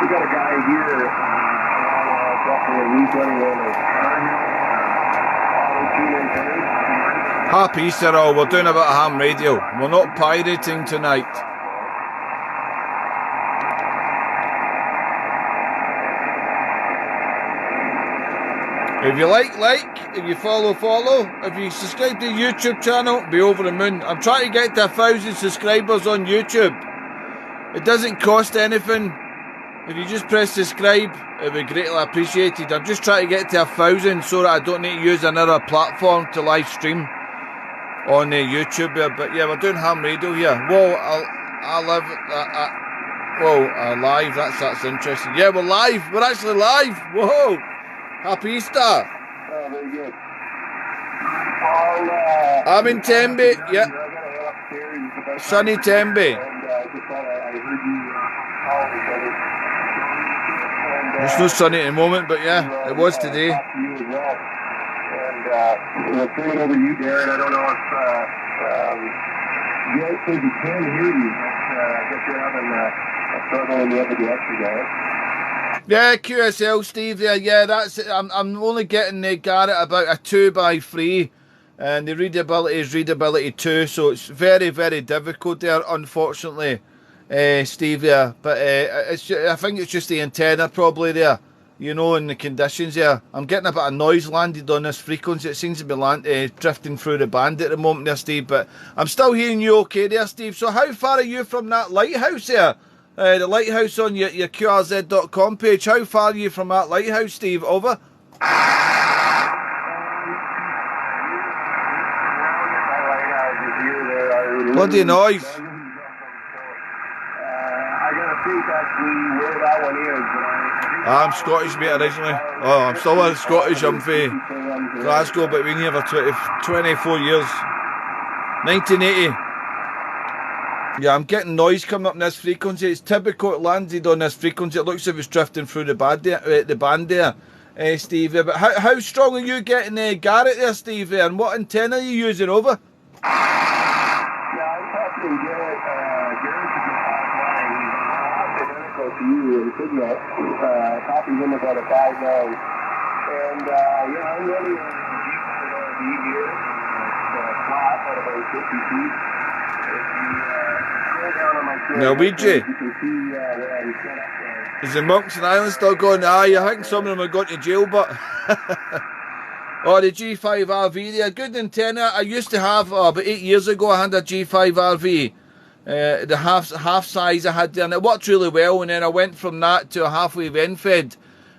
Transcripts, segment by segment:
We got a guy here, he's running over. Happy Easter all, we're doing a bit of ham radio. We're not pirating tonight. If you like, if you follow, if you subscribe to the YouTube channel, be over the moon. I'm trying to get to 1,000 subscribers on YouTube. It doesn't cost anything. If you just press subscribe, it would be greatly appreciated. I'm just trying to get to 1,000 so that I don't need to use another platform to live stream on YouTube. But yeah, we're doing ham radio here. Whoa, live. That's interesting. Yeah, we're live. We're actually live. Whoa, happy Easter. Oh, very good. I'm in Tenby. Yeah, sunny Tenby. It's not sunny at the moment, but yeah, it was today. And we'll turn it over to you, Darren. I don't know if Gary says he can hear you. I guess you're having a struggle in the other direction, guys. Yeah, QSL Steve there. Yeah, that's it. I'm only getting Garrett about a 2x3, and the readability is readability 2, so it's very, very difficult there, unfortunately. Steve there, but I think it's just the antenna probably there, you know, and the conditions there. I'm getting a bit of noise landed on this frequency. It seems to be drifting through the band at the moment there, Steve, but I'm still hearing you okay there, Steve. So how far are you from that lighthouse there? The lighthouse on your QRZ.com page. How far are you from that lighthouse, Steve? Over? Bloody noise. I'm Scottish, mate, originally. Oh, I'm still a Scottish. I'm from Glasgow, but been here for 24 years. 1980. Yeah, I'm getting noise coming up in this frequency. It's typical it landed on this frequency. It looks as if it's drifting through the band there, Steve. But how strong are you getting Garrett there, Steve? And what antenna are you using over? Yeah, I'm talking Garrett. To you and signal, copy him about a 5.9. And yeah, I'm running a G3RV here. It's flat at about 50 feet. If you scroll down on my screen, Norwegian. you can see where I'm set up there. Is the Monks and Islands still going? Aye, I think some of them are going to jail, but oh, the G5RV there, good antenna. I used to have about 8 years ago. I had a G5RV. The half size I had there, and it worked really well, and then I went from that to a half-wave end-fed,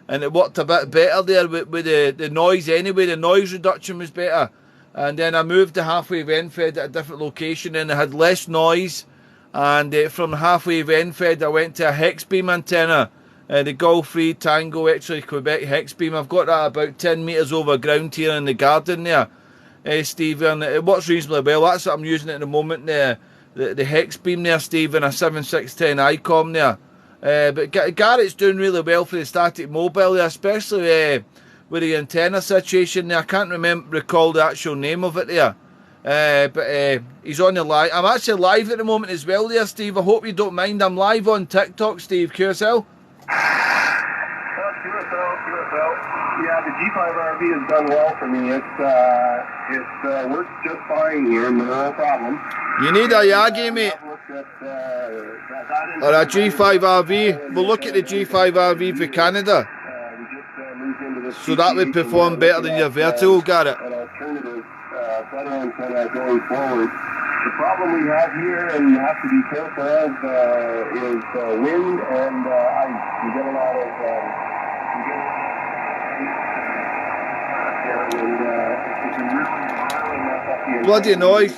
and it worked a bit better there with the noise anyway. The noise reduction was better, and then I moved to half-wave end-fed at a different location, and I had less noise, and from half-wave end-fed I went to a Hexbeam antenna, the Golf 3 Tango actually Quebec Hexbeam. I've got that about 10 metres over ground here in the garden there, Steve, and it works reasonably well. That's what I'm using at the moment there. The Hexbeam there, Steve, and a 7610 ICOM there. But Garrett's doing really well for the static mobile there, especially with the antenna situation there. I can't recall the actual name of it there. But he's on the live. I'm actually live at the moment as well there, Steve. I hope you don't mind. I'm live on TikTok, Steve. QSL? QSL. Yeah, the G5RV has done well for me. It works just fine here, no problem. You need a Yagi, mate. Or a G5RV. We'll look at the G5RV for Canada. So that would perform better than your Vertigo, Garrett. An alternative better antenna going forward. The problem we have here and have to be careful of is wind and ice. We get a lot of it can really mess up the bloody noise.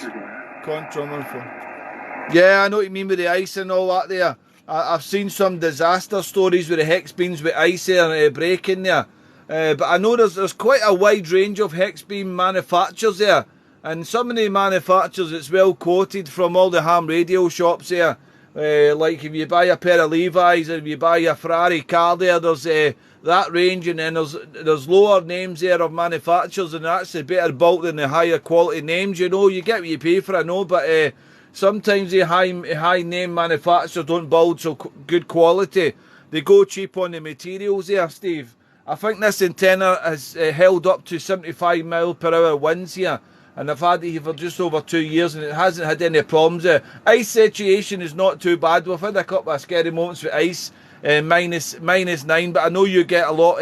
Yeah, I know what you mean with the ice and all that there. I've seen some disaster stories with the hex beams with ice there and breaking there. But I know there's quite a wide range of hex beam manufacturers there. And some of the manufacturers, it's well quoted from all the ham radio shops there. Like if you buy a pair of Levi's or if you buy a Ferrari car there, there's that range, and then there's lower names there of manufacturers, and that's the better bulk than the higher quality names, you know. You get what you pay for, I know, but sometimes the high name manufacturers don't build so good quality. They go cheap on the materials there, Steve. I think this antenna has held up to 75 mile per hour winds here, and I've had it here for just over 2 years and it hasn't had any problems. Ice situation is not too bad. We've had a couple of scary moments with ice, -9, but I know you get a lot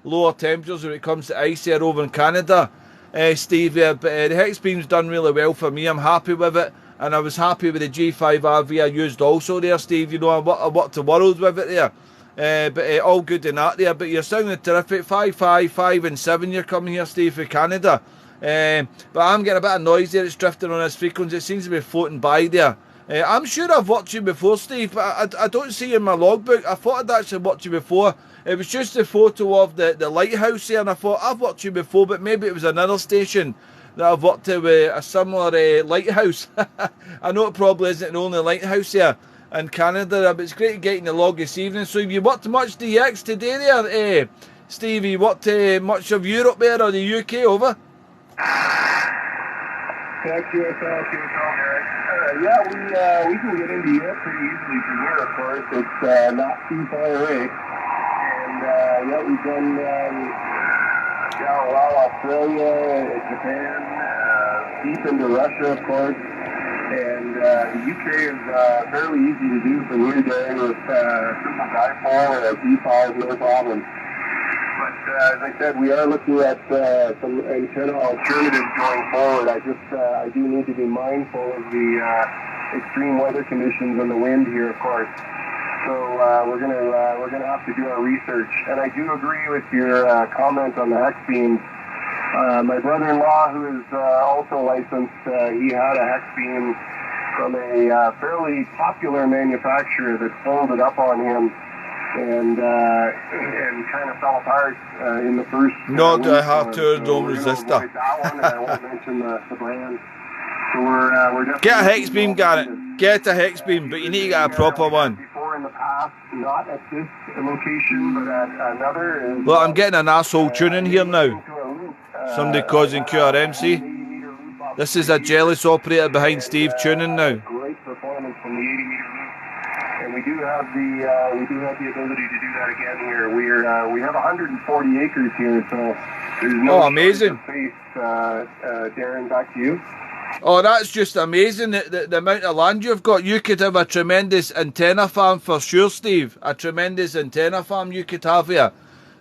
lower temperatures when it comes to ice here over in Canada, Steve. But the hex beam's done really well for me. I'm happy with it, and I was happy with the G5RV I used also there, Steve. You know, I worked the world with it there. But all good in that there. But you're sounding terrific. 5, 5 and 7 you're coming here, Steve, for Canada. But I'm getting a bit of noise there. It's drifting on this frequency. It seems to be floating by there. I'm sure I've watched you before, Steve, but I don't see you in my logbook. I thought I'd actually watched you before. It was just a photo of the lighthouse there, and I thought I've watched you before, but maybe it was another station that I've worked with a similar lighthouse. I know it probably isn't the only lighthouse here in Canada, but it's great to get in the log this evening. So have you worked much DX today there, Steve? You worked much of Europe there or the UK over? Yeah, we can get into Europe pretty easily from here, of course. It's not too far away. And yeah, we've done Australia, Japan, deep into Russia, of course. And the UK is fairly easy to do from here down with simple dipole or a D5, no problem. But as I said, we are looking at some antenna alternatives going forward. I do need to be mindful of the extreme weather conditions and the wind here, of course. So we're gonna have to do our research. And I do agree with your comment on the hex beams. My brother-in-law, who is also licensed, he had a hex beam from a fairly popular manufacturer that folded up on him and kind of fell apart in the first. No, I have to dome resistor. That one, and I won't mention the brand. So we're definitely get a hex beam, Garrett. Get a hex beam, but you need to get a proper one. Before in the past, not at this location, but at another. Well, I'm getting an asshole tuning here now. Somebody causing QRMC. This is a jealous operator behind Steve tuning now. Great performance from the 80-meter loop, and we do have the ability to do that again here. We have 140 acres here, so there's no amazing space. Darren, back to you. Oh, that's just amazing, the amount of land you've got. You could have a tremendous antenna farm for sure, Steve. A tremendous antenna farm you could have here.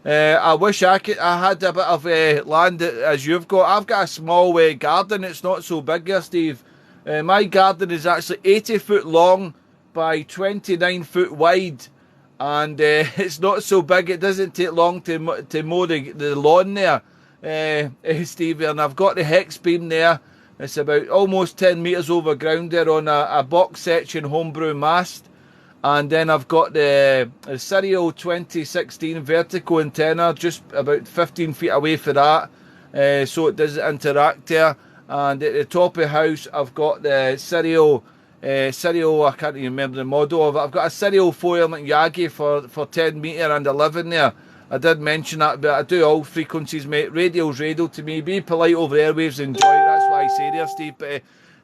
I wish I had a bit of land as you've got. I've got a small garden. It's not so big here, Steve. My garden is actually 80 foot long by 29 foot wide, and it's not so big. It doesn't take long to mow the lawn there, Steve. And I've got the hex beam there. It's about almost 10 metres over ground there on a box section homebrew mast. And then I've got the Serial 2016 vertical antenna just about 15 feet away for that. So it doesn't interact there. And at the top of the house, I've got the Serial, I can't even remember the model of it. I've got a Serial 4-element Yagi for 10 metre and 11 there. I did mention that, but I do all frequencies, mate. Radio's radio to me. Be polite over the airwaves, enjoy it. That's what I say there, Steve.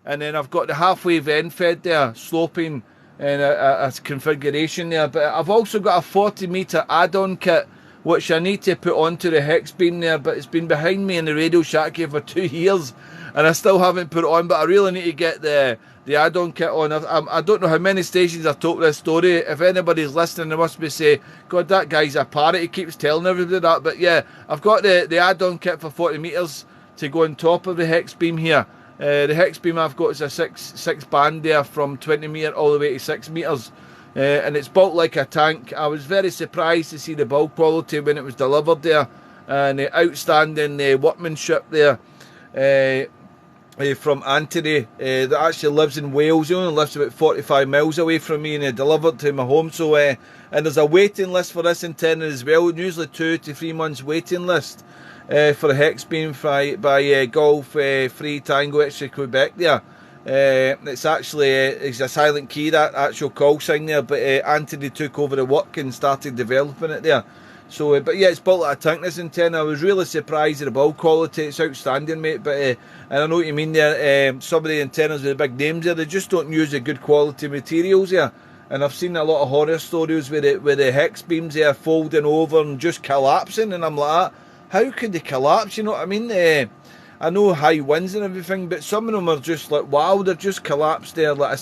And then I've got the halfway vent fed there, sloping and a configuration there. But I've also got a 40-metre add-on kit, which I need to put onto the hex beam there, but it's been behind me in the Radio Shack here for 2 years, and I still haven't put it on, but I really need to get the add-on kit on. I don't know how many stations I've told this story. If anybody's listening, they must be saying, God, that guy's a parrot, he keeps telling everybody that. But yeah, I've got the add-on kit for 40 metres to go on top of the hex beam here. The Hexbeam I've got is a six band there from 20 metre all the way to 6 metres. And it's built like a tank. I was very surprised to see the build quality when it was delivered there, and the outstanding workmanship there from Anthony that actually lives in Wales. He only lives about 45 miles away from me, and he delivered to my home. So and there's a waiting list for this in Tenby as well, usually 2 to 3 months waiting list for a Hexbeam by Golf 3 Tango X-Ray Quebec there. It's actually it's a silent key, that actual call sign there, but Anthony took over the work and started developing it there. So, but yeah, it's built like a tank, this antenna. I was really surprised at the build quality. It's outstanding, mate. But and I know what you mean there. Some of the antennas with the big names there, they just don't use the good quality materials there. And I've seen a lot of horror stories with the hex beams there folding over and just collapsing, and I'm like, how could they collapse? You know what I mean? I know high winds and everything, but some of them are just like, wow, they're just collapsed there, like a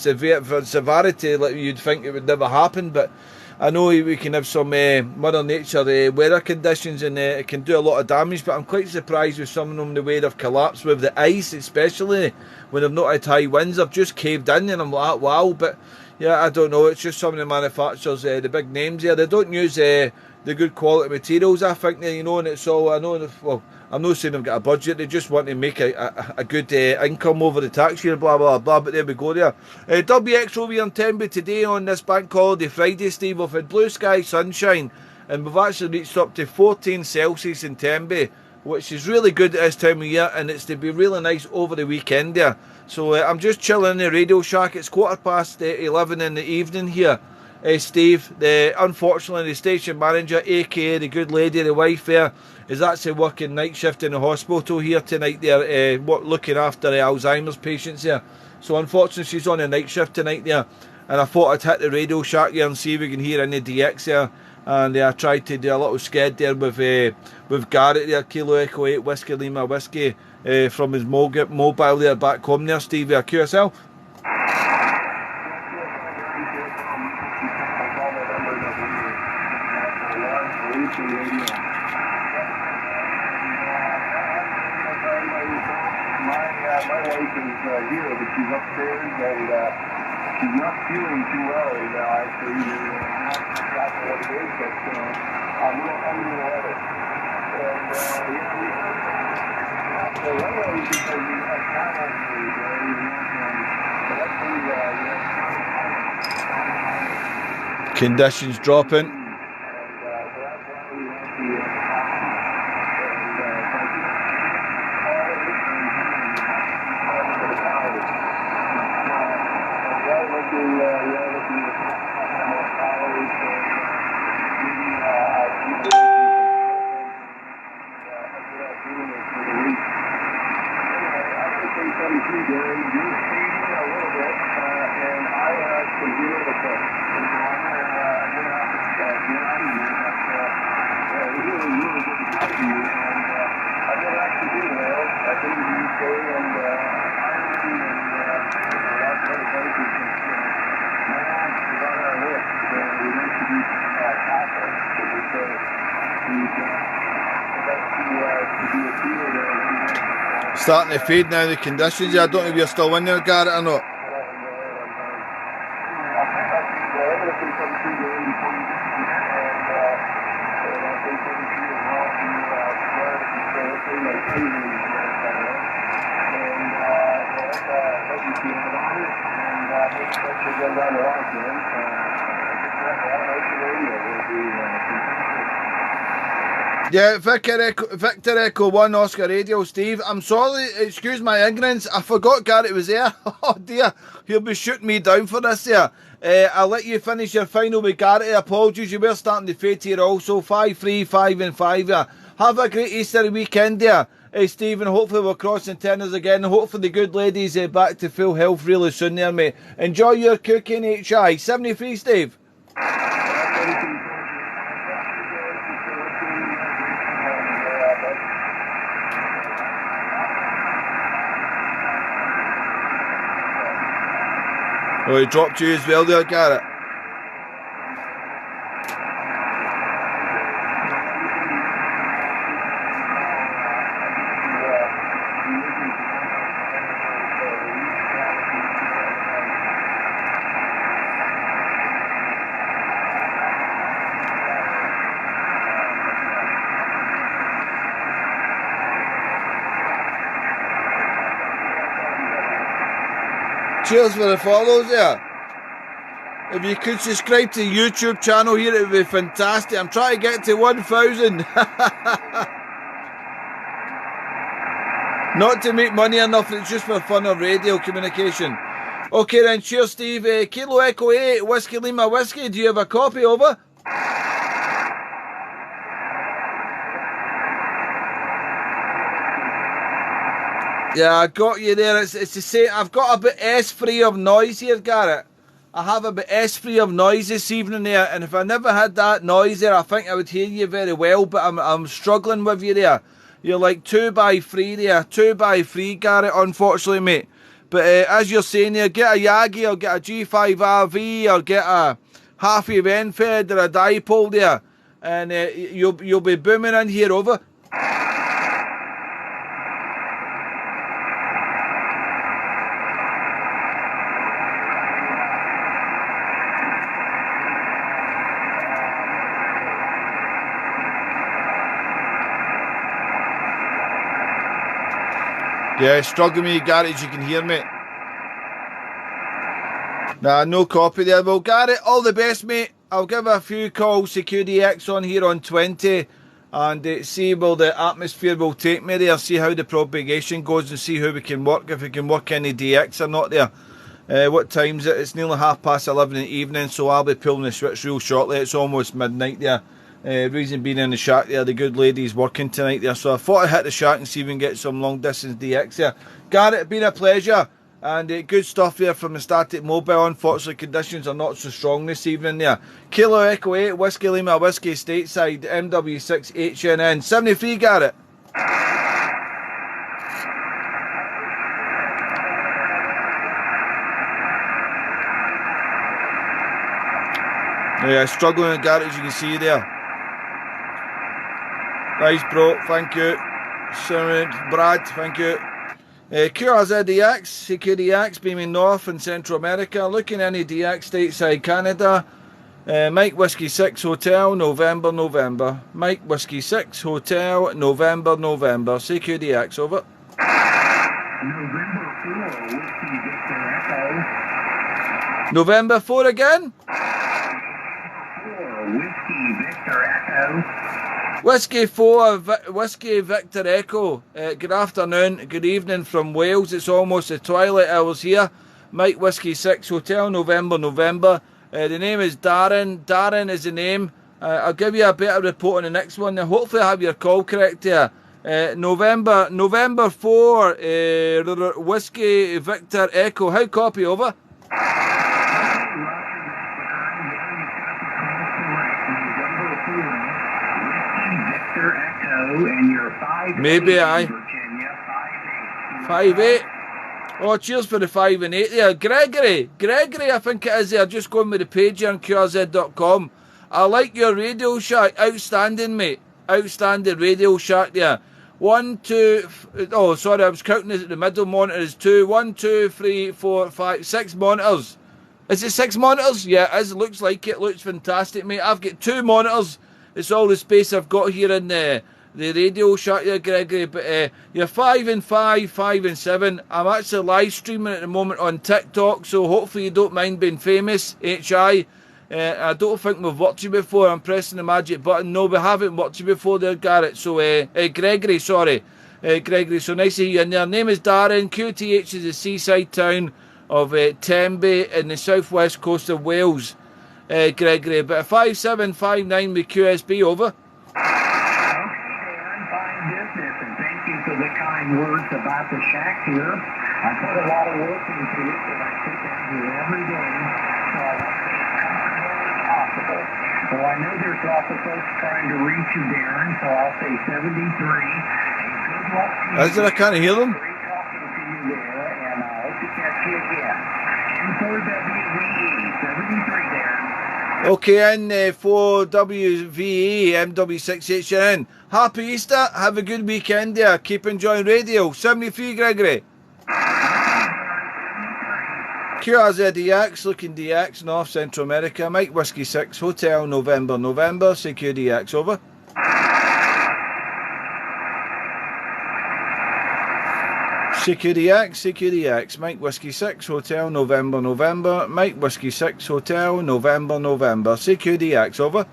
severity, like you'd think it would never happen. But I know we can have some Mother Nature weather conditions, and it can do a lot of damage, but I'm quite surprised with some of them, the way they've collapsed with the ice, especially when they've not had high winds. They've just caved in, and I'm like, wow. But yeah, I don't know, it's just some of the manufacturers, the big names there, they don't use the good quality materials, I think, you know, and it's all, I know, well, I'm not saying they've got a budget, they just want to make a good income over the tax year, blah, blah, blah, but there we go there. WX will be on Tenby today on this bank holiday Friday, Steve. We've had blue sky, sunshine, and we've actually reached up to 14 Celsius in Tenby, which is really good at this time of year, and it's to be really nice over the weekend there. So I'm just chilling in the Radio Shack. It's 11:15 in the evening here. Steve, unfortunately the station manager, aka the good lady, the wife there, is actually working night shift in the hospital here tonight there, looking after Alzheimer's patients here. So unfortunately she's on a night shift tonight there, and I thought I'd hit the Radio Shack here and see if we can hear any DX there. And I tried to do a little sked there with Garrett there, Kilo Echo 8 Whiskey Lima Whiskey, from his mobile there back home there, Steve, QSL. My wife is here, but she's upstairs, and she's not feeling too well right now, actually. That's what it is, but I'm going to let it. And, so one way is because we have cattle here, conditions dropping. Starting to fade now, the conditions. I don't know if you're still in there, Garrett, or not. Yeah, Victor Echo 1 Oscar Radio, Steve. I'm sorry, excuse my ignorance. I forgot Garrett was there. Oh dear, he'll be shooting me down for this here. I'll let you finish your final with Garrett. Apologies, you were starting to fade here also. 5-3, 5 and 5 here. Have a great Easter weekend there, Steve, and hopefully we're crossing tenors again. Hopefully the good ladies back to full health really soon there, mate. Enjoy your cooking, HI. 73, Steve. Oh, he dropped you as well there, Garrett. Cheers for the follows there. If you could subscribe to the YouTube channel here, it would be fantastic. I'm trying to get to 1,000. Not to make money or nothing, it's just for fun of radio communication. Okay then, cheers Steve. Kilo Echo 8, Whiskey Lima Whiskey, do you have a copy, over? Yeah, I got you there. It's the same. I've got a bit S-free of noise here, Garrett. I have a bit S-free of noise this evening there, and if I never had that noise there, I think I would hear you very well, but I'm struggling with you there. You're like 2x3 there, 2x3, Garrett, unfortunately, mate. But as you're saying there, get a Yagi or get a G5RV or get a half-wave end-fed or a dipole there, and you'll be booming in here, over. Yeah, struggling with you, Garrett, as you can hear, mate. Nah, no copy there. Well, Garrett, all the best, mate. I'll give a few calls to QDX on here on 20 and see where the atmosphere will take me there, see how the propagation goes and see how we can work, if we can work any DX or not there. What time is it? It's nearly 11:30 in the evening, so I'll be pulling the switch real shortly. It's almost midnight there. Reason being in the shack there, the good lady's working tonight there, so I thought I'd hit the shack and see if we can get some long distance DX there. Garrett, it's been a pleasure, and good stuff there from the Static Mobile. Unfortunately, conditions are not so strong this evening there. Kilo Echo 8, Whiskey Lima Whiskey, stateside, MW6HNN. 73, Garrett. Yeah, struggling with Garrett, as you can see there. Nice, bro. Thank you. Brad, thank you. QRZ-DX, CQDX, beaming north in Central America. Looking any DX stateside Canada. Mike Whiskey 6 Hotel, November, November. Mike Whiskey 6 Hotel, November, November. CQDX, over. November 4 again? Whiskey Victor Echo. Whiskey 4, Whiskey Victor Echo. Good afternoon, good evening from Wales. It's almost the twilight hours here. Mike Whiskey 6 Hotel, November, November. The name is Darren. Darren is the name. I'll give you a better report on the next one. Now, hopefully I have your call correct there. November 4, Whiskey Victor Echo. How copy, over? And you're 5'8", maybe I. Virginia, 5'8". Oh, cheers for the 5 and 8 there. Gregory, I think it is there. Just going with the page here on QRZ.com. I like your Radio Shack. Outstanding, mate. Outstanding Radio Shack there. 1, 2, oh, sorry, I was counting it at the middle monitor is 2. 1, 2, 3, 4, 5, 6 monitors. Is it 6 monitors? Yeah, it is. Looks like it. Looks fantastic, mate. I've got 2 monitors. It's all the space I've got here in the Radio Shack there, Gregory. But you're 5 and 5, 5 and 7. I'm actually live streaming at the moment on TikTok, so hopefully you don't mind being famous, HI. I don't think we've worked you before. I'm pressing the magic button. No, we haven't worked you before there, Garrett. So, Gregory, sorry. Gregory, so nice to see you in there. Name is Darren. QTH is the seaside town of Tenby in the southwest coast of Wales. Gregory, but 5759 with QSB, over. words about the shack here. I put a lot of work into it, and I sit down here every day, so I want to be as comfortable as possible. So I know there's lots of folks trying to reach you, Darren, so I'll say 73. And good luck to you. As I kind of hear them. Great talking to you there, and I hope to catch you again. M4WVE, 73, Darren. Okay, and 4WVE, MW6HN. Happy Easter. Have a good weekend there. Keep enjoying radio. 73, Gregory. QRZ-DX, looking DX, North Central America. Mike Whiskey 6, Hotel, November, November. CQ DX, over. CQDX, Mike Whiskey 6 Hotel, November, November. Mike Whiskey 6 Hotel, November, November. CQDX, over.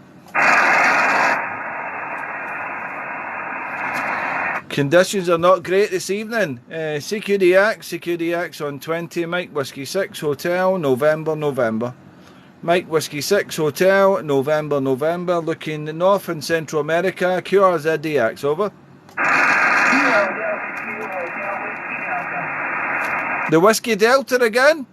Conditions are not great this evening. CQDX on 20, Mike Whiskey 6 Hotel, November, November. Mike Whiskey 6 Hotel, November, November. Looking North and Central America, QRZDX, over. The Whiskey Delta again?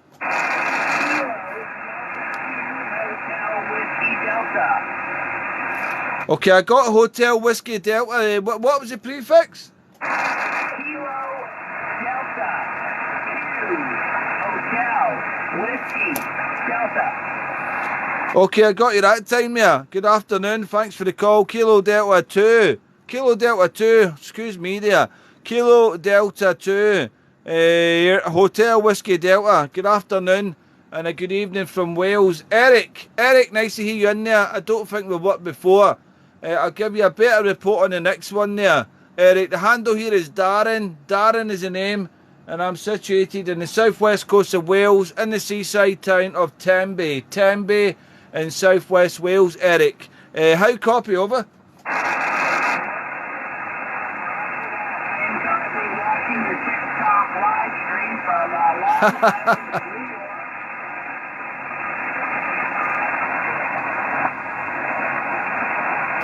Okay, I got Hotel Whiskey Delta. What was the prefix? Kilo Delta 2 Hotel Whiskey Delta. Okay, I got you that time there. Good afternoon, thanks for the call. Kilo Delta 2. Kilo Delta 2, excuse me there. Kilo Delta 2. Hotel Whiskey Delta. Good afternoon and a good evening from Wales. Eric, nice to hear you in there. I don't think we've worked before. I'll give you a better report on the next one there. Eric, the handle here is Darren. Darren is the name, and I'm situated in the southwest coast of Wales in the seaside town of Tenby. Tenby in southwest Wales, Eric. How copy, over?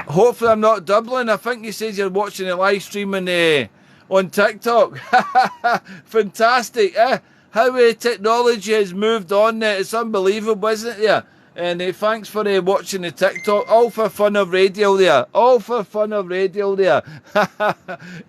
Hopefully I'm not doubling. I think you said you're watching the live stream on TikTok. Fantastic, eh? How technology has moved on. It's unbelievable, isn't it? Yeah. And thanks for watching the TikTok. All for fun of radio there. All for fun of radio there.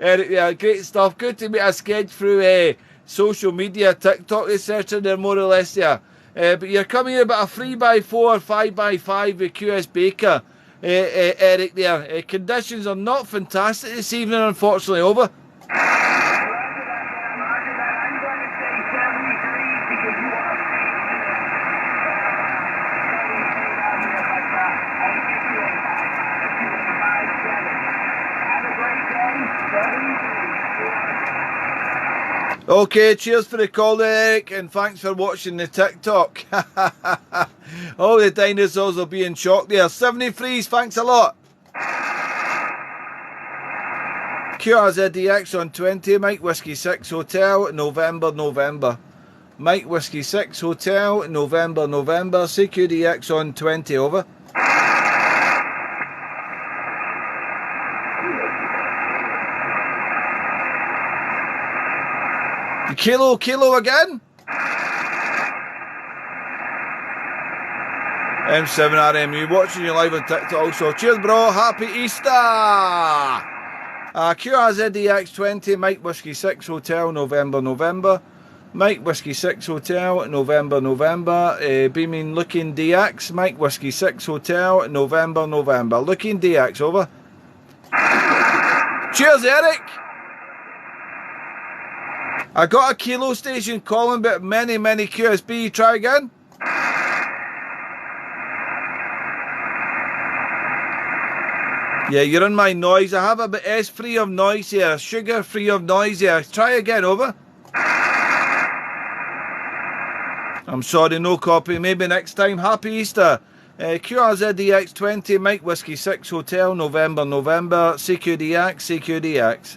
Yeah, great stuff. Good to meet a sketch through social media, TikTok, etc. They're more or less there. But you're coming in about a 3x4, 5x5 with QS Baker. Eric there. Conditions are not fantastic this evening, unfortunately, over. Okay, cheers for the call, Eric, and thanks for watching the TikTok. All the dinosaurs will be in shock there. 73s, thanks a lot. QRZDX on 20, Mike Whiskey 6 Hotel, November, November. Mike Whiskey 6 Hotel, November, November. CQDX on 20, over. Kilo again? M7RMU, watching you live on TikTok also. Cheers, bro. Happy Easter. QRZDX 20, Mike Whiskey 6 Hotel, November, November. Mike Whiskey 6 Hotel, November, November. Beaming Looking DX, Mike Whiskey 6 Hotel, November, November. Looking DX, over. Cheers, Eric. I got a kilo station calling, but many QSB. Try again. Yeah, you're in my noise. I have a bit S free of noise here, sugar free of noise here. Try again, over. I'm sorry, no copy. Maybe next time. Happy Easter. QRZDX 20, Mike Whiskey 6 Hotel, November, November. CQDX.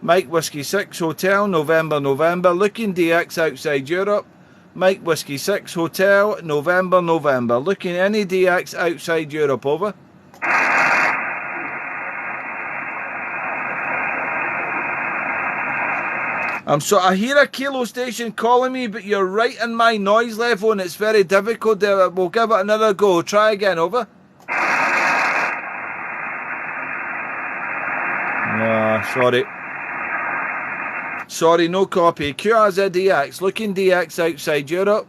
Mike Whiskey 6 Hotel, November, November. Looking DX outside Europe. Mike Whiskey 6 Hotel, November, November. Looking any DX outside Europe, over. I hear a kilo station calling me, but you're right in my noise level and it's very difficult. We'll give it another go. Try again, over. Sorry. Sorry, no copy. QRZDX, looking DX outside Europe.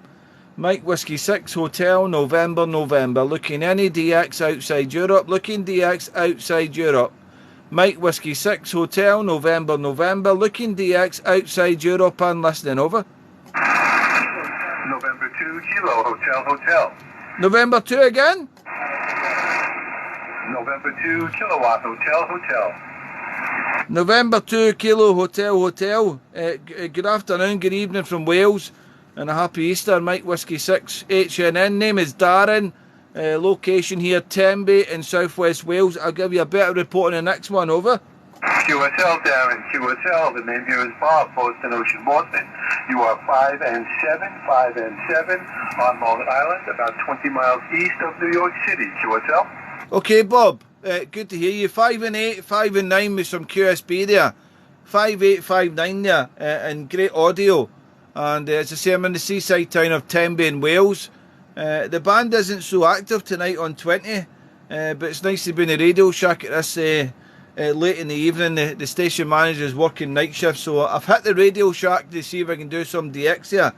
Mike Whiskey 6 Hotel, November, November. Looking any DX outside Europe. Looking DX outside Europe. Mike Whiskey 6 Hotel, November, November. Looking DX outside Europe and listening, over. November 2 Kilo Hotel. November 2 again? November 2 Kilowatt Hotel. November 2 Kilo Hotel Hotel. Good afternoon, good evening from Wales, and a happy Easter. Mike Whiskey 6 HNN. Name is Darren. Location here, Tenby in southwest Wales. I'll give you a better report on the next one. Over. QSL, Darren. QSL. The name here is Bob, Boston Ocean, Boston. You are 5 and 7 on Long Island, about 20 miles east of New York City. QSL. Okay, Bob. Good to hear you. 5 and 8, 5 and 9 with some QSB there. 5, 8, 5, 9 there, and great audio. And as I say, I'm in the seaside town of Tenby in Wales. The band isn't so active tonight on 20, but it's nice to be in the Radio Shack at this late in the evening. The station manager is working night shift, so I've hit the Radio Shack to see if I can do some DX here.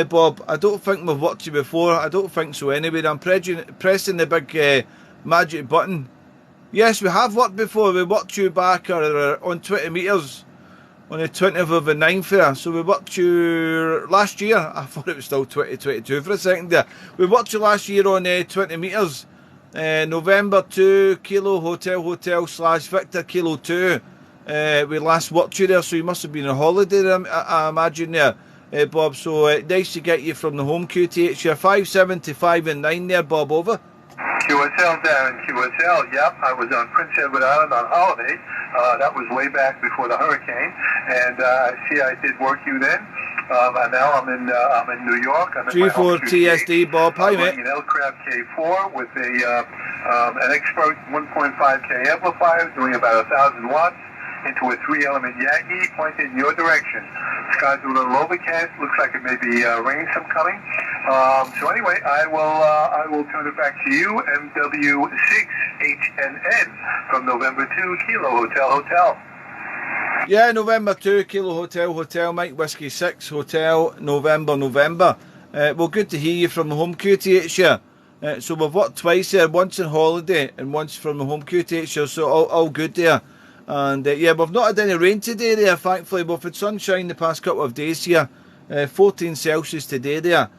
Bob, I don't think we've watched you before. I don't think so anyway. I'm pressing the big magic button. Yes, we have worked before. We worked you back on 20 metres on the 20th of the 9th there. So we worked you last year. I thought it was still 2022 for a second there. We worked you last year on 20 metres. November 2 Kilo Hotel Hotel / Victor Kilo 2. We last worked you there, so you must have been on holiday there, I imagine there, Bob. So nice to get you from the home QTH here. 5, 7 to 5 and 9 there, Bob. Over. QSL, Darren. QSL. Yep, I was on Prince Edward Island on holiday. That was way back before the hurricane, and I see I did work you then. And now I'm in New York. I'm in G3TXQ Bob. Hi, mate. An L-Craft K4 with an expert 1.5K amplifier doing about 1,000 watts into a 3-element Yagi pointed in your direction. Skies a little overcast. Looks like it may be rain some coming. So anyway, I will turn it back to you. MW6HNN from November 2 Kilo Hotel Hotel. Yeah, November 2 Kilo Hotel Hotel. Mike Whiskey 6 Hotel November. Well, good to hear you from the home QTH here. So we've worked twice here, once on holiday and once from the home QTH here. So all good there. And yeah, we've not had any rain today there, thankfully. We've had sunshine the past couple of days here. 14 Celsius today there,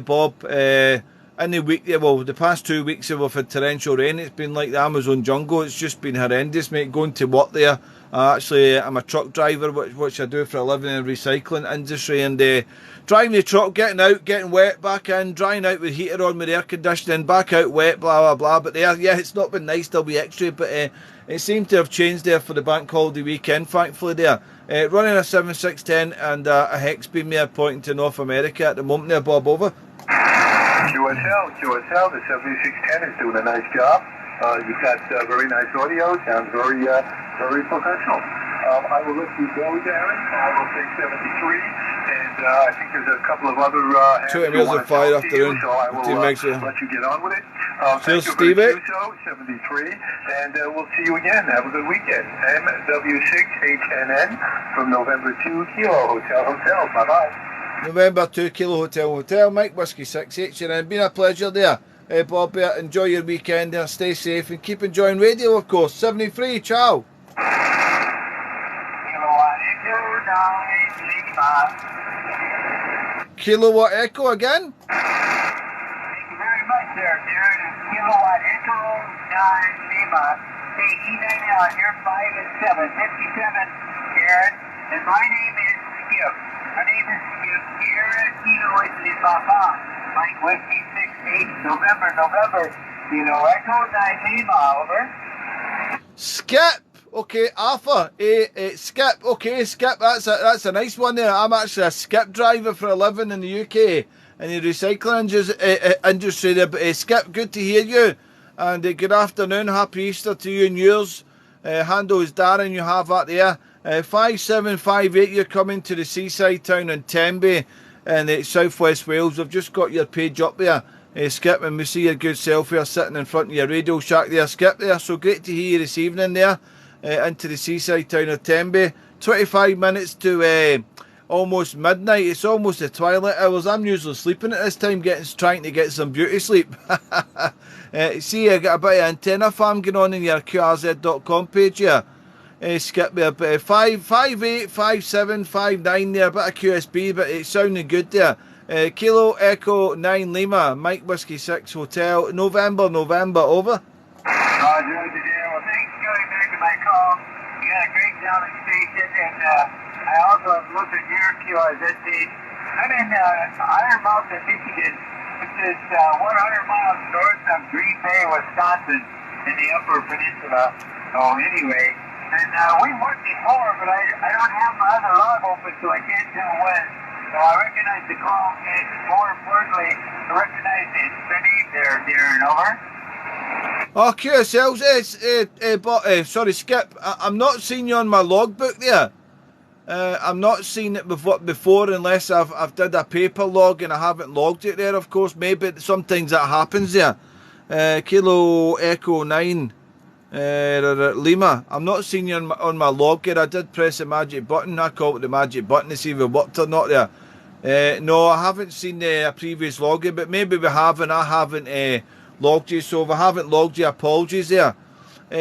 Bob. In the week, well, the past 2 weeks we've had torrential rain. It's been like the Amazon jungle. It's just been horrendous, mate, going to work there. Actually, I'm a truck driver, which I do for a living in the recycling industry, and driving the truck, getting out, getting wet, back in, drying out with heater on with air conditioning, back out wet, blah, blah, blah. But there, yeah, it's not been nice, there'll be extra, but it seemed to have changed there for the bank holiday weekend, thankfully there. Running a 7610 and a Hexbeam there pointing to North America at the moment there, Bob. Over. QSL, the 7610 is doing a nice job. You've got very nice audio, sounds very professional. I will let you go, Darren. I will say 73, and I think there's a couple of other hands who want to talk to you, so I will let you get on with it. Thank you Steve. for the 73, and we'll see you again. Have a good weekend. MW6HNN from November 2 Kilo Hotel Hotel. Bye-bye. November 2 Kilo Hotel Hotel, Mike Whiskey 6H, and been a pleasure there. Bob, enjoy your weekend there, stay safe and keep enjoying radio, of course. 73, ciao. Kilowatt Echo again? Thank you very much there, Darren. Kilowatt Echo 9 Lima. Hey, E9 out here, 5 and 7, 57, Darren. And my name is Skip. My name is Skip. Sierra Kilo Italy Papa. Mike Whiskey 6 8 November. Kilo Echo 9 Lima, over. Skip. Okay, Alpha. Skip. Okay, Skip. That's a nice one there. I'm actually a skip driver for a living in the UK in the recycling industry there. But Skip, good to hear you. And good afternoon. Happy Easter to you and yours. Handle is Darren. You have that there. 5758. You're coming to the seaside town in Tenby in southwest Wales. I've just got your page up there. Skip, and we see your good self here sitting in front of your Radio Shack there, Skip there. So great to hear you this evening there. Into the seaside town of Tenby. 25 minutes to almost midnight. It's almost the twilight hours. I'm usually sleeping at this time, trying to get some beauty sleep. See, I got a bit of antenna farm going on in your QRZ.com page here. Skip there, but 558, 57, 59 there, a bit of QSB, but it's sounding good there. Kilo Echo 9 Lima, Mike Whiskey 6 Hotel, November, over. Well, thanks for coming back to my call. You had a great downlink station, and I also have looked at your QRZ feed. I'm in Iron Mountain, Michigan, which is 100 miles north of Green Bay, Wisconsin, in the Upper Peninsula. Oh, anyway, and we worked before, but I don't have my other log open, so I can't tell when. So I recognize the call, and more importantly, I recognize the name there, Darren. Over. Oh, QSLs, sorry, Skip, I'm not seeing you on my logbook there. I'm not seeing it before unless I've did a paper log and I haven't logged it there, of course. Maybe sometimes that happens there. Kilo Echo 9, Lima. I'm not seeing you on my log here. I did press the magic button. I call it the magic button to see if it worked or not there. No, I haven't seen a previous login, but maybe we have and I haven't logged you. So if I haven't logged you, apologies there.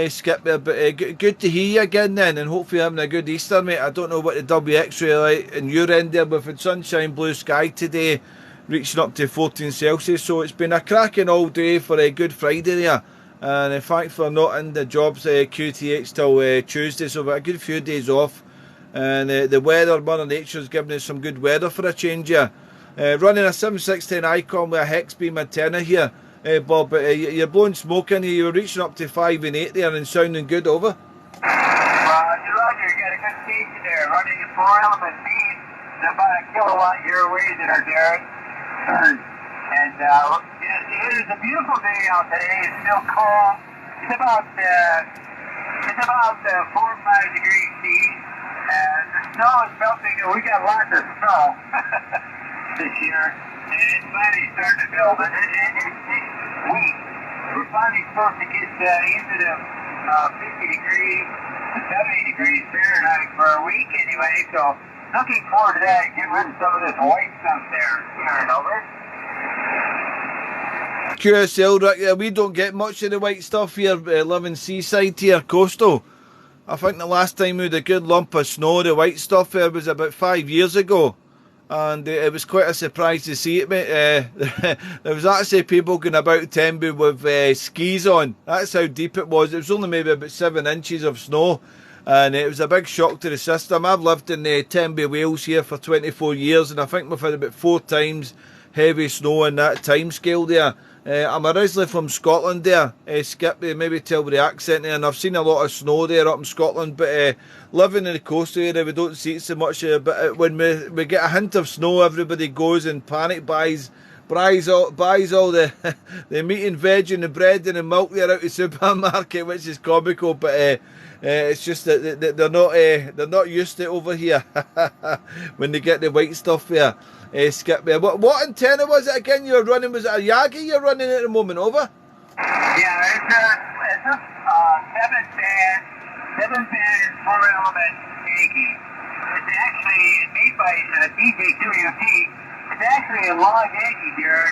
Skip there, but good to hear you again then, and hopefully you're having a good Easter, mate. I don't know what the WX really like in your end there, but with sunshine, blue sky today, reaching up to 14 Celsius, so it's been a cracking all day for a Good Friday there, and in fact we're not in the jobs QTX till Tuesday, so we've got a good few days off, and the weather, Mother Nature's giving us some good weather for a change here. Running a 7610 Icon with a Hexbeam antenna here. Bob, you're blowing smoke in here. You're reaching up to 5 and 8 there and sounding good, over. Roger, you got a good station there, running a 4-element beam, about a kilowatt your way there, Darren. And it is a beautiful day out today. It's still cold. It's about 4 or 5 degrees C, and the snow is melting. We got lots of snow this year. And it's finally starting to build. And we're finally supposed to get into the 50 degrees, 70 degrees Fahrenheit for a week anyway. So looking forward to that. Get rid of some of this white stuff there. Turn over. QSL, right, yeah, we don't get much of the white stuff here, living seaside here, coastal. I think the last time we had a good lump of snow, the white stuff there was about 5 years ago. And it was quite a surprise to see it, mate. There was actually people going about Tenby with skis on. That's how deep it was. It was only maybe about 7 inches of snow. And it was a big shock to the system. I've lived in Tenby, Wales here for 24 years. And I think we've had about 4 times heavy snow in that time scale there. I'm originally from Scotland there, Skip, maybe tell with the accent there, and I've seen a lot of snow there up in Scotland, but living in the coastal area we don't see it so much, but when we get a hint of snow, everybody goes and panic buys all the the meat and veg and the bread and the milk there out the supermarket, which is comical, but it's just that they're not used to it over here when they get the white stuff there. Skip there. What antenna was it again you were running? Was it a Yagi you're running at the moment, over? Yeah, it's a 7-band 4-element Yagi. It's actually made by DJ2UT. It's actually a log Yagi here.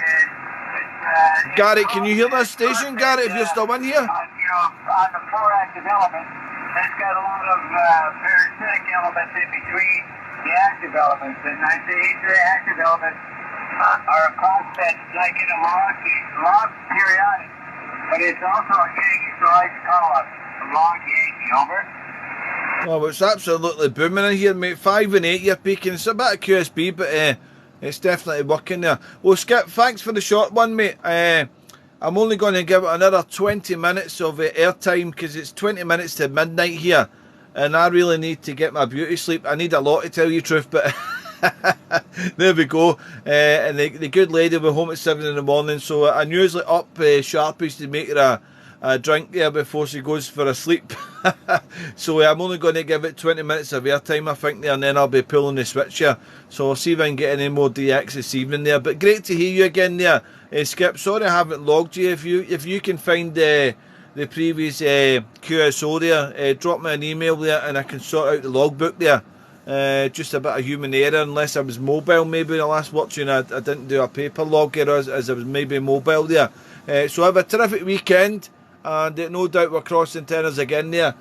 Garrett, can you hear that station, Garrett, if you're still in here? On the 4-active element, it's got a lot of parasitic elements in between the active elements, and I say the active elements are a concept like in a log periodic, but it's also a Yankee, so I call it a log Yankee, over. Oh, it's absolutely booming in here, mate. 5 and 8 you're peaking. It's a bit of QSB, but it's definitely working there. Well, Skip, thanks for the short one, mate. I'm only going to give it another 20 minutes of airtime because it's 20 minutes to midnight here. And I really need to get my beauty sleep. I need a lot, to tell you the truth, but there we go. And the good lady will be home at 7 in the morning, so I'm usually up sharpish to make her a drink there before she goes for a sleep. So I'm only going to give it 20 minutes of airtime, I think, there, and then I'll be pulling the switch here. So I'll see if I can get any more DX this evening there. But great to hear you again there, Skip. Sorry I haven't logged you. If you can find the previous QSO there, drop me an email there and I can sort out the logbook there. Just a bit of human error, unless I was mobile maybe the last watching. I didn't do a paper log here as I was maybe mobile there. So have a terrific weekend, and no doubt we're crossing tenors again there.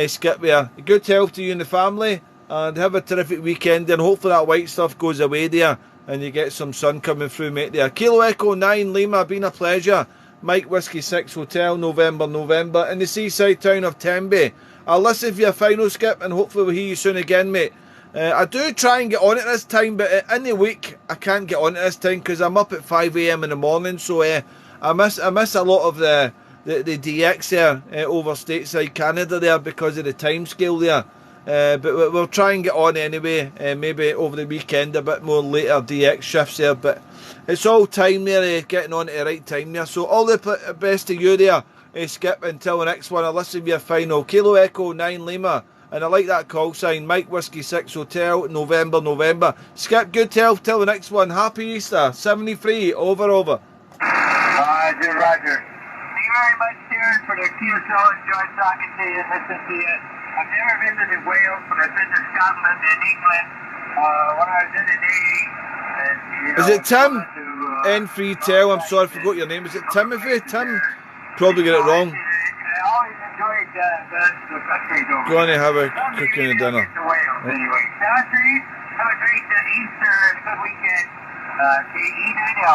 Skip there. Good health to you and the family, and have a terrific weekend, and hopefully that white stuff goes away there and you get some sun coming through, mate, there. Kilo Echo 9 Lima, been a pleasure. Mike Whiskey 6 Hotel, November, in the seaside town of Tenby. I'll listen for your final, Skip, and hopefully we'll hear you soon again, mate. I do try and get on it this time, but in the week I can't get on it this time because I'm up at 5 AM in the morning, so I miss a lot of the DX there over stateside Canada there because of the time scale there. But we'll try and get on anyway, maybe over the weekend, a bit more later DX shifts there, but it's all time there, getting on at the right time there. So all the best to you there, Skip, until the next one. I'll listen to your final. Kilo Echo 9 Lima, and I like that call sign, Mike Whiskey 6 Hotel, November. Skip, good health till the next one. Happy Easter, 73, over. Roger. Thank you very much, Darren, for the Q show. Enjoyed talking to you and listening to you. I've never visited Wales, but I've been to Scotland and England when I was in the Navy. And, is it Tim? N3 Tel, I'm sorry, I forgot your name. Is it Timothy? Tim? Probably get it wrong. I always enjoyed the countries over Go on and have a cooking and dinner. to Wales, anyway. Have a great Easter and good weekend.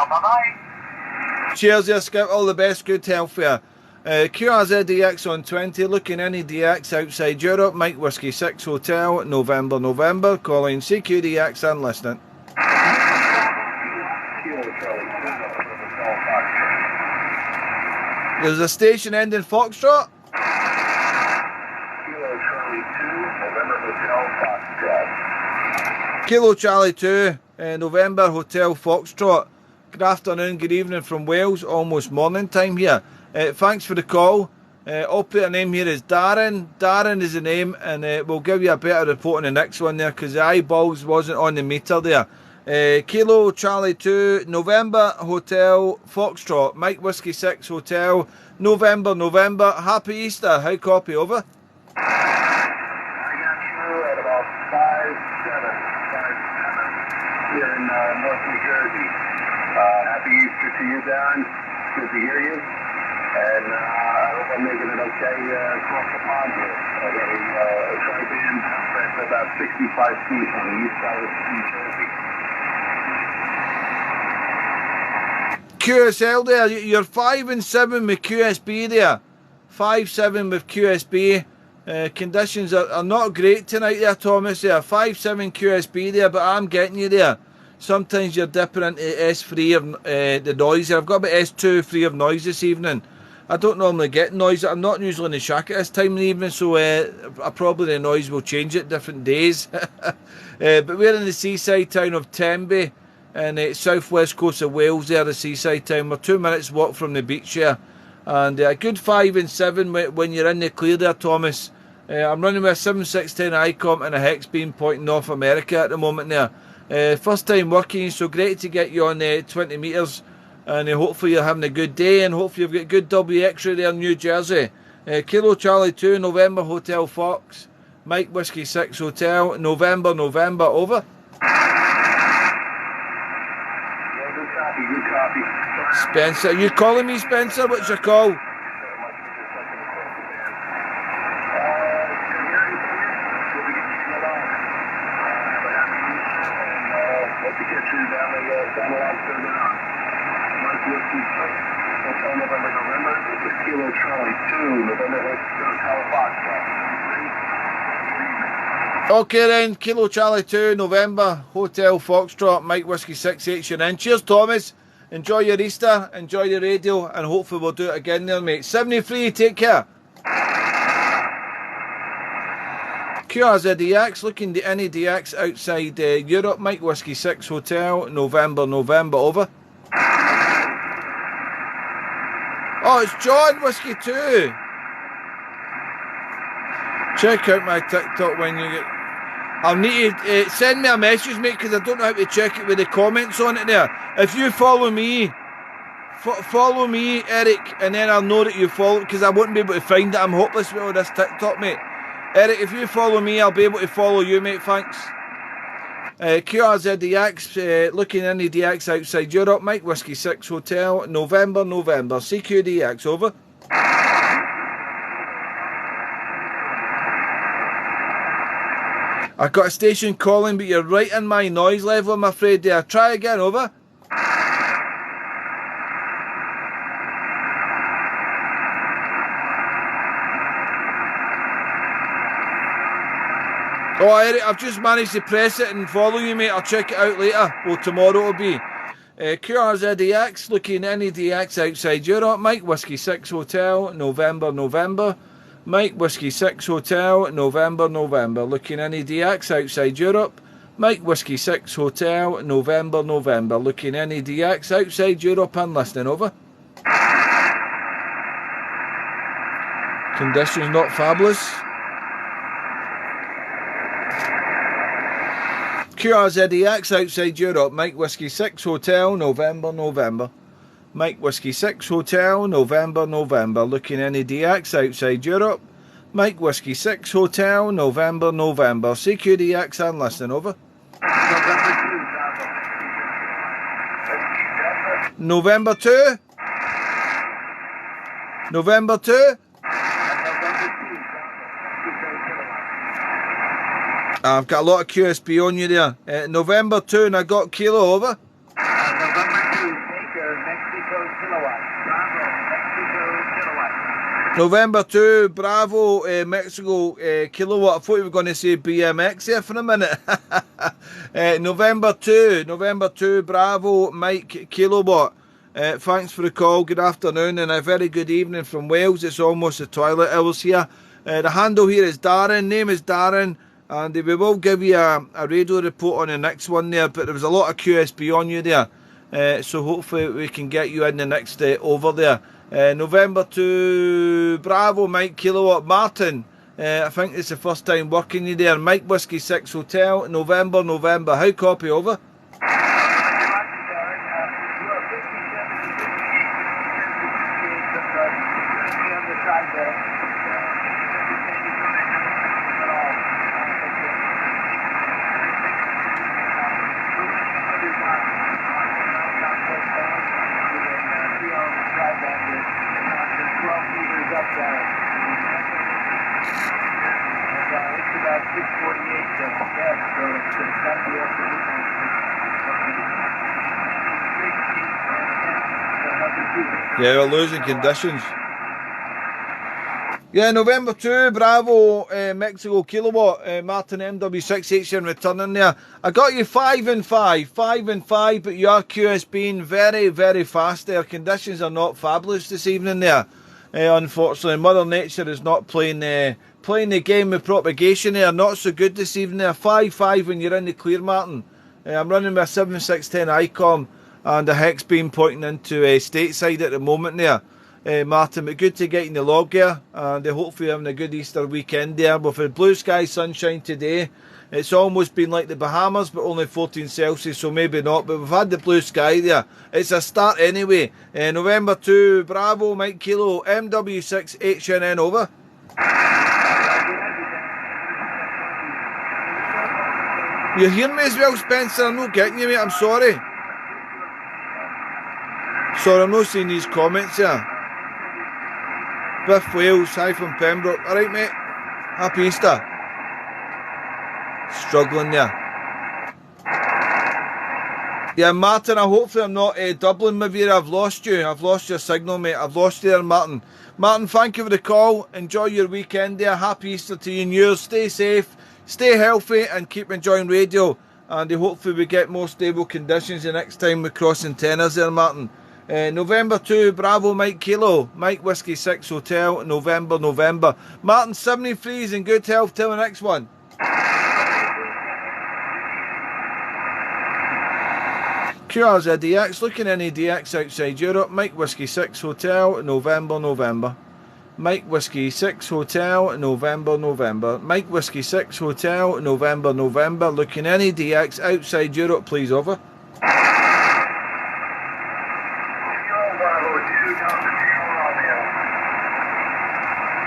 Bye-bye. Cheers there, Skip. All the best. Good health for you. QRZ on 20, looking any DX outside Europe, Mike Whiskey 6 Hotel, November, calling CQDX and listening. There's a station ending Foxtrot. Kilo Charlie 2, November Hotel Foxtrot. Good afternoon, good evening from Wales, almost morning time here. Thanks for the call. I'll put a name here as Darren. Darren is the name, and we'll give you a better report on the next one there because the eyeballs wasn't on the meter there. Kilo Charlie 2, November Hotel Foxtrot, Mike Whiskey 6 Hotel, November. Happy Easter. How copy, over? I got you at about 5-7 here in North New Jersey. Happy Easter to you, Darren. Good to hear you. And I hope I'm making it okay across the pond here. I got a tri-band that's about 65 feet on the east side of New Jersey. QSL there, you're 5-7 with QSB there. 5-7 with QSB. Conditions are not great tonight there, Thomas. There, 5-7 QSB there, but I'm getting you there. Sometimes you're dipping into S3 of the noise. I've got about S2 free of noise this evening. I don't normally get noise. I'm not usually in the shack at this time in the evening, so probably the noise will change at different days. But we're in the seaside town of Tenby, and southwest coast of Wales there, the seaside town. We're 2 minutes walk from the beach here. And a good 5-7 when you're in the clear there, Thomas. I'm running with a 7610 ICOM and a Hexbeam pointing North America at the moment there. First time working, so great to get you on 20 metres. And hopefully you're having a good day, and hopefully you've got good W X-ray there in New Jersey. Kilo Charlie 2, November Hotel Fox, Mike Whiskey 6 Hotel, November, over. Good copy. Spencer, you calling me, Spencer? What's your call? Kilo Charlie 2, November Hotel Foxtrot. Okay then, Kilo Charlie 2, November Hotel Foxtrot, Mike Whiskey 6 you're in. Cheers, Thomas. Enjoy your Easter, enjoy the radio, and hopefully we'll do it again there, mate. 73, take care. QRZDX, looking to any DX outside Europe, Mike Whiskey 6 Hotel, November, over. Oh, it's John Whiskey 2. Check out my TikTok when you get... I'll need to send me a message, mate, because I don't know how to check it with the comments on it there. If you follow me, Eric, and then I'll know that you follow, because I wouldn't be able to find it. I'm hopeless with all this TikTok, mate. Eric, if you follow me, I'll be able to follow you, mate. Thanks. QRZDX, looking in the DX outside Europe, Mike Whiskey 6 Hotel, November. CQDX, over. I've got a station calling, but you're right in my noise level, I'm afraid there. Try again, over. Oh, Eric, I've just managed to press it and follow you, mate. I'll check it out later. Well, tomorrow it'll be. QRZDX, looking any DX outside Europe. Mike Whiskey 6 Hotel, November, November. Mike Whiskey 6 Hotel, November, November. Looking any DX outside Europe. Mike Whiskey 6 Hotel, November, November. Looking any DX outside Europe and listening, over. Conditions not fabulous. QRZDX outside Europe, Mike Whiskey 6 Hotel, November, November. Mike Whiskey 6 Hotel, November, November. Looking any DX outside Europe. Mike Whiskey 6 Hotel, November, November. CQDX and listening, over. November 2? November 2? I've got a lot of QSB on you there. November 2 and I got kilo, over. November 2, Baker, Mexico kilowatt. Bravo, Mexico kilowatt. November 2, Bravo, Mexico kilowatt. I thought you were going to say BMX there for a minute. November 2, Bravo, Mike kilowatt. Thanks for the call. Good afternoon and a very good evening from Wales. It's almost the twilight hours here. The handle here is Darren. Name is Darren. And we will give you a radio report on the next one there, but there was a lot of QSB on you there, so hopefully we can get you in the next over there. November 2, Bravo, Mike Kilowatt, Martin, I think it's the first time working you there. Mike Whiskey 6 Hotel, November, November. How copy, over? Yeah, we're losing conditions. Yeah, November 2, Bravo, Mexico kilowatt, Martin MW6H in returning there. I got you 5 and 5, but you are QSBing very, very fast there. Conditions are not fabulous this evening there. Unfortunately, Mother Nature is not playing the game with propagation there. Not so good this evening there. 5-5 when you're in the clear, Martin. I'm running with a 7610 ICOM and a Hexbeam pointing into stateside at the moment there. Martin, but good to get in the log here, and hopefully having a good Easter weekend there. With the blue sky sunshine today, it's almost been like the Bahamas, but only 14 Celsius, so maybe not, but we've had the blue sky there. It's a start anyway. November 2, Bravo, Mike Kilo, MW6 HNN, over. You're hearing me as well, Spencer? I'm not getting you, mate, I'm sorry. Sorry, I'm not seeing these comments here. Biff Wales, hi from Pembroke. Alright, mate. Happy Easter. Struggling there. Yeah, Martin, hopefully I'm not doubling with you. I've lost you. I've lost your signal, mate. I've lost you there, Martin. Martin, thank you for the call. Enjoy your weekend there. Happy Easter to you and yours. Stay safe, stay healthy, and keep enjoying radio. And hopefully we get more stable conditions the next time we cross antennas there, Martin. November 2, Bravo, Mike Kilo, Mike Whiskey 6 Hotel, November, November. Martin, 73 is in good health till the next one. QRZDX, looking any DX outside Europe, Mike Whiskey 6 Hotel, November, November. Mike Whiskey 6 Hotel, November, November. Mike Whiskey 6 Hotel, November, November. Looking any DX outside Europe, please, over.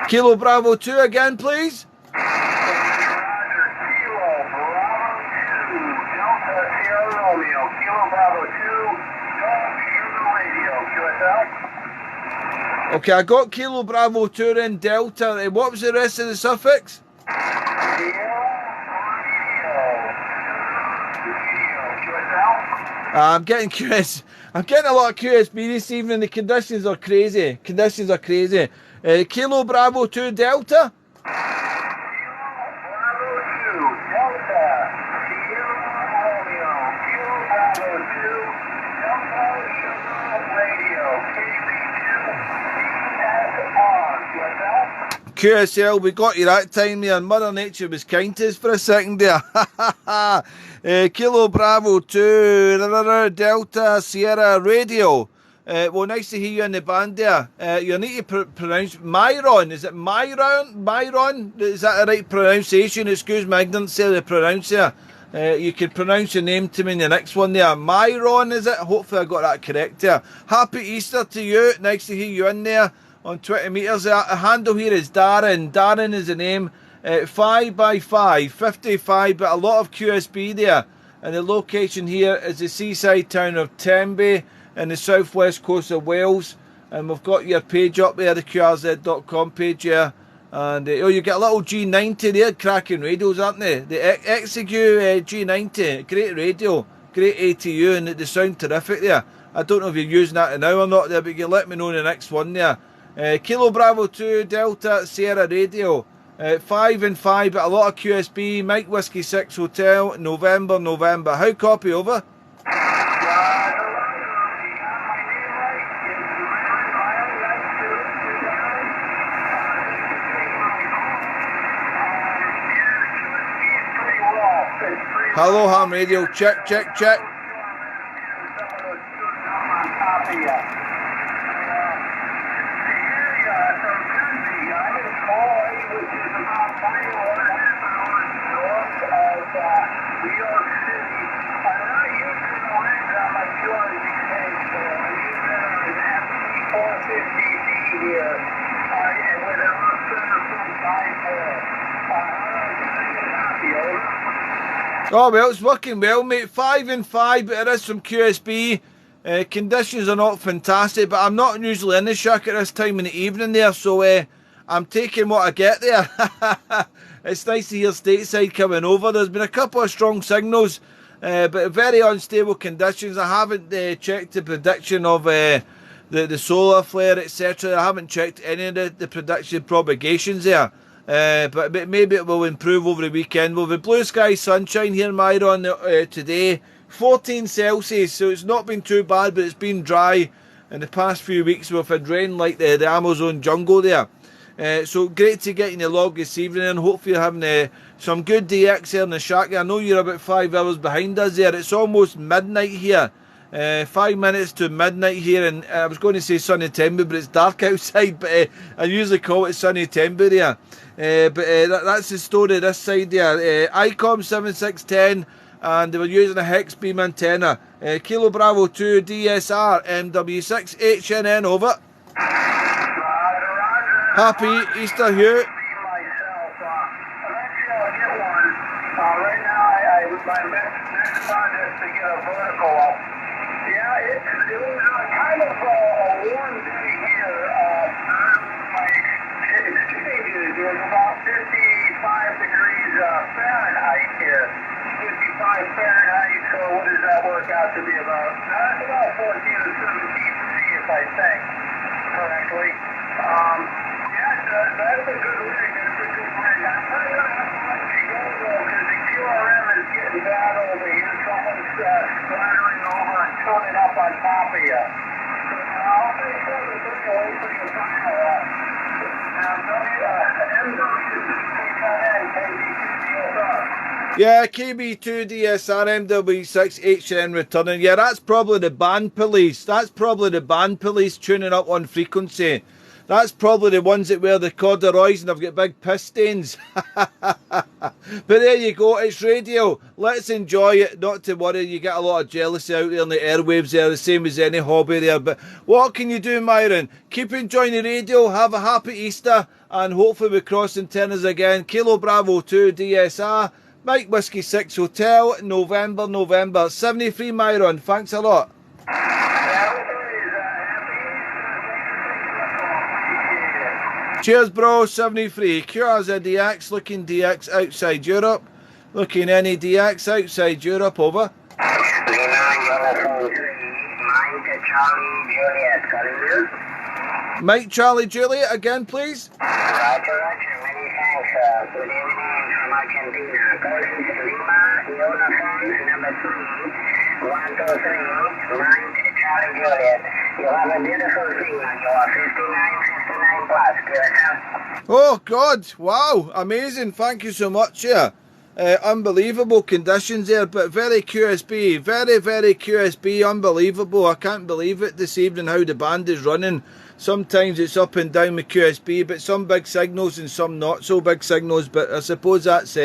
Kilo Bravo 2 again, please. Roger, Kilo Bravo 2, Delta Sierra Romeo. Kilo Bravo 2, don't hear the radio. QSL? Okay, I got Kilo Bravo 2 in Delta. What was the rest of the suffix? I'm getting QS. I'm getting a lot of QSB this evening. The conditions are crazy. Conditions are crazy. Kilo Bravo 2 Delta. Kilo Bravo 2. QSL, we got you that time there. Mother Nature was kind to us for a second there. Kilo Bravo 2, Delta Sierra Radio. Well, nice to hear you in the band there. You need to pronounce Myron. Is it Myron? Myron? Is that the right pronunciation? Excuse my ignorance there, the pronouncer. You can pronounce your name to me in the next one there. Myron, is it? Hopefully I got that correct there. Happy Easter to you. Nice to hear you in there on 20 metres. The handle here is Darren. Darren is the name. 5x5, 55, but a lot of QSB there. And the location here is the seaside town of Tenby in the southwest coast of Wales. And we've got your page up there, the QRZ.com page here. And oh, you get a little G90 there, cracking radios, aren't they? The XQ G90, great radio, great ATU, and they sound terrific there. I don't know if you're using that now or not there, but you can let me know in the next one there. Kilo Bravo 2, Delta Sierra Radio, 5 and 5, but a lot of QSB, Mike Whiskey 6 Hotel, November. How copy, over? Hello, ham radio, check. Oh, well, it's working well, mate. 5 and 5, but there is some QSB. Conditions are not fantastic, but I'm not usually in the shack at this time in the evening there, so I'm taking what I get there. It's nice to hear stateside coming over. There's been a couple of strong signals, but very unstable conditions. I haven't checked the prediction of the solar flare, etc. I haven't checked any of the prediction propagations there. But maybe it will improve over the weekend. Well, the blue sky sunshine here in Myron today, 14 Celsius, so it's not been too bad, but it's been dry in the past few weeks. We've had rain like the Amazon jungle there. So great to get in the log this evening, and hopefully you're having some good DX here in the shack. I know you're about 5 hours behind us there. It's almost midnight here. 5 minutes to midnight here, and I was going to say sunny Tenby, but it's dark outside, but I usually call it sunny Tenby there. That's the story this side there. ICOM 7610, and they were using a Hexbeam antenna. Kilo Bravo 2 DSR MW6 HNN, over. Happy Easter, Hugh. Fahrenheit, so what does that work out to be about? About 14 or 17 degrees, if I think correctly. That's a good rig. That's a good rig. I'm not going to have to let you go, though, because the QRM is getting bad over here. Someone's splattering over and tuning up on top of you. I'll take 7-3 away from the final. MW6HNN, Yeah, KB2 DSR MW6 HN returning. Yeah, that's probably the band police. That's probably the band police tuning up on frequency. That's probably the ones that wear the corduroys and have got big piss stains. But there you go, it's radio. Let's enjoy it, not to worry. You get a lot of jealousy out there in the airwaves there, the same as any hobby there. But what can you do, Myron? Keep enjoying the radio, have a happy Easter, and hopefully we're crossing tenors again. Kilo Bravo 2 DSR, Mike Whiskey 6 Hotel, November. 73 Myron, thanks a lot. Cheers, bro. 73. QRZDX, looking DX outside Europe. Looking any DX outside Europe, over. Mike Charlie Juliet, again, please. Roger. Many thanks. Good evening from Argentina. Calling Lima, uniform number 3, 123, Mike Charlie Juliet. You have a beautiful signal. You are 59, 59. plus, QSL. Oh God, wow, amazing, thank you so much, yeah. Unbelievable conditions there, but very QSB, very QSB, unbelievable. I can't believe it this evening how the band is running. Sometimes it's up and down with QSB, but some big signals and some not so big signals, but I suppose that's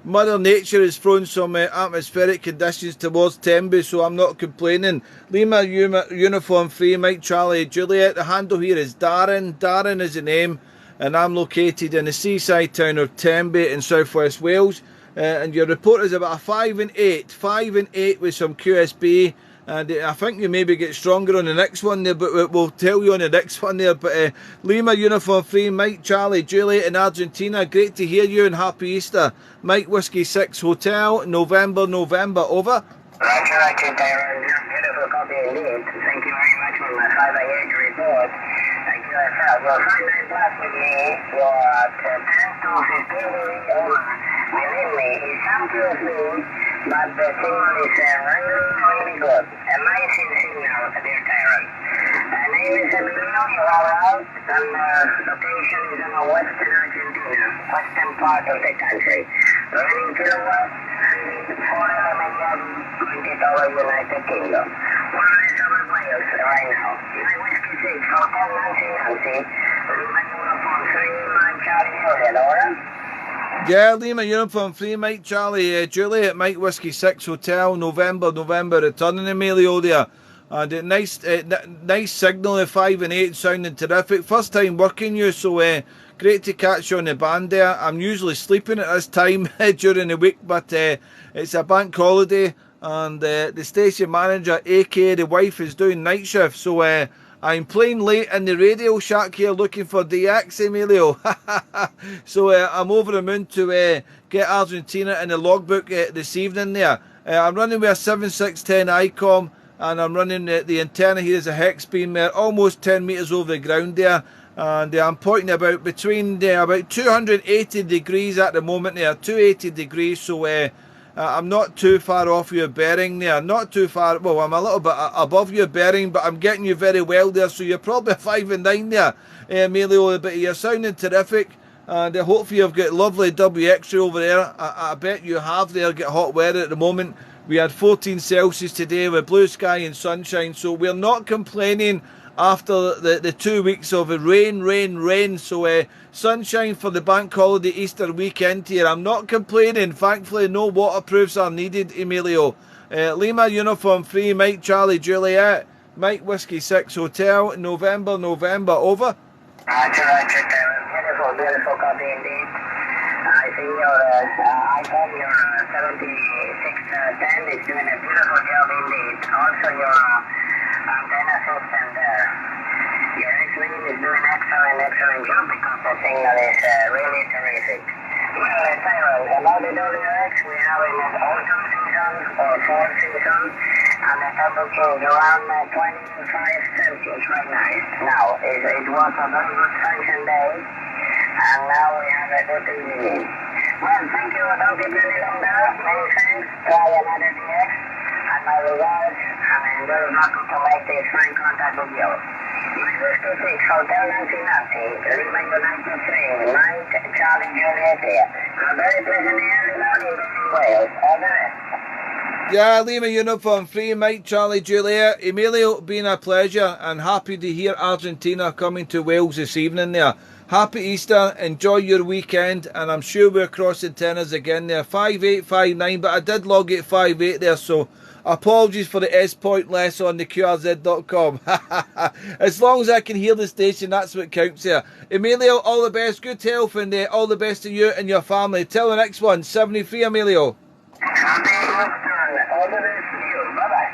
Mother Nature has thrown some atmospheric conditions towards Tenby, so I'm not complaining. Lima Uniform 3, Mike Charlie Juliet. The handle here is Darren. Darren is the name, and I'm located in the seaside town of Tenby in southwest Wales. And your report is about a 5 and 8. 5 and 8 with some QSB. And I think you maybe get stronger on the next one there, but we'll tell you on the next one there. But Lima Uniform 3, Mike Charlie Juliet in Argentina. Great to hear you and happy Easter. Mike Whiskey 6 Hotel, November, over. Roger, Tyrone. Beautiful copy indeed. Thank you very much for my 5 8 report. Thank you, sir. Well, 5 9 plus with me. You're at 10 to 15 degrees over. Believe me, it's some but the signal is really good. Amazing signal, dear Tyrone. Name is Emilio, you are out, and location is in the western Argentina, western part of the country. Running kilowatts, 4 million, going to the United Kingdom. One rest over Wales right now. My Whiskey 6, Hotel Nancy, Lima Uniform 3, Mike Charlie Juliet, over? Yeah, Lima Uniform 3, Mike Charlie Juliet, Mike Whiskey 6 Hotel, November, returning Emilio there. And nice signal, 5 and 8, sounding terrific. First time working you, so great to catch you on the band there. I'm usually sleeping at this time during the week, but it's a bank holiday, and the station manager, aka the wife, is doing night shift, so I'm playing late in the Radio Shack here looking for DX, Emilio. So I'm over the moon to get Argentina in the logbook this evening there. I'm running with a 7610 ICOM, and I'm running the antenna here is a Hexbeam there, almost 10 metres over the ground there. And I'm pointing about between about 280 degrees at the moment there, 280 degrees, so I'm not too far off your bearing there, not too far, well I'm a little bit above your bearing, but I'm getting you very well there, so you're probably 5 and 9 there, Emilio, but you're sounding terrific, and hopefully you've got lovely WX over there. I bet you have there, get hot weather at the moment. We had 14 Celsius today with blue sky and sunshine, so we're not complaining after the 2 weeks of rain, so sunshine for the bank holiday Easter weekend here. I'm not complaining, thankfully no waterproofs are needed, Emilio. Lima Uniform 3, Mike Charlie Juliet, Mike Whiskey 6 Hotel, November, over. Roger, beautiful copy indeed. I see your iPhone, your 7610 is doing a beautiful job indeed. Also your antenna system there. Your X-Beam is doing excellent job because the signal is really terrific. Well, Tyrone, about the WX, we have in an autumn season or fall season, and the temperature is around 25 Celsius right now. It was a very good sunshine day, and now we have a good evening. Well, thank you. Don't keep any longer. Many thanks. Try another DX. And my regards, and I'm very happy to make this fine contact with you. My Whiskey 6, Hotel Nancy, Lima United 3, Mike Charlie Juliet here. A very pleasant early morning in Wales. All the rest. Yeah, Lima Uniform 3, Mike Charlie Juliet. Emilio, been a pleasure, and happy to hear Argentina coming to Wales this evening there. Happy Easter, enjoy your weekend, and I'm sure we're crossing tenors again there. 5859, but I did log it 58 there, so apologies for the S point less on the QRZ.com. As long as I can hear the station, that's what counts here. Emilio, all the best, good health, and all the best to you and your family. Till the next one, 73 Emilio. Happy Easter, all the best to you. Bye-bye.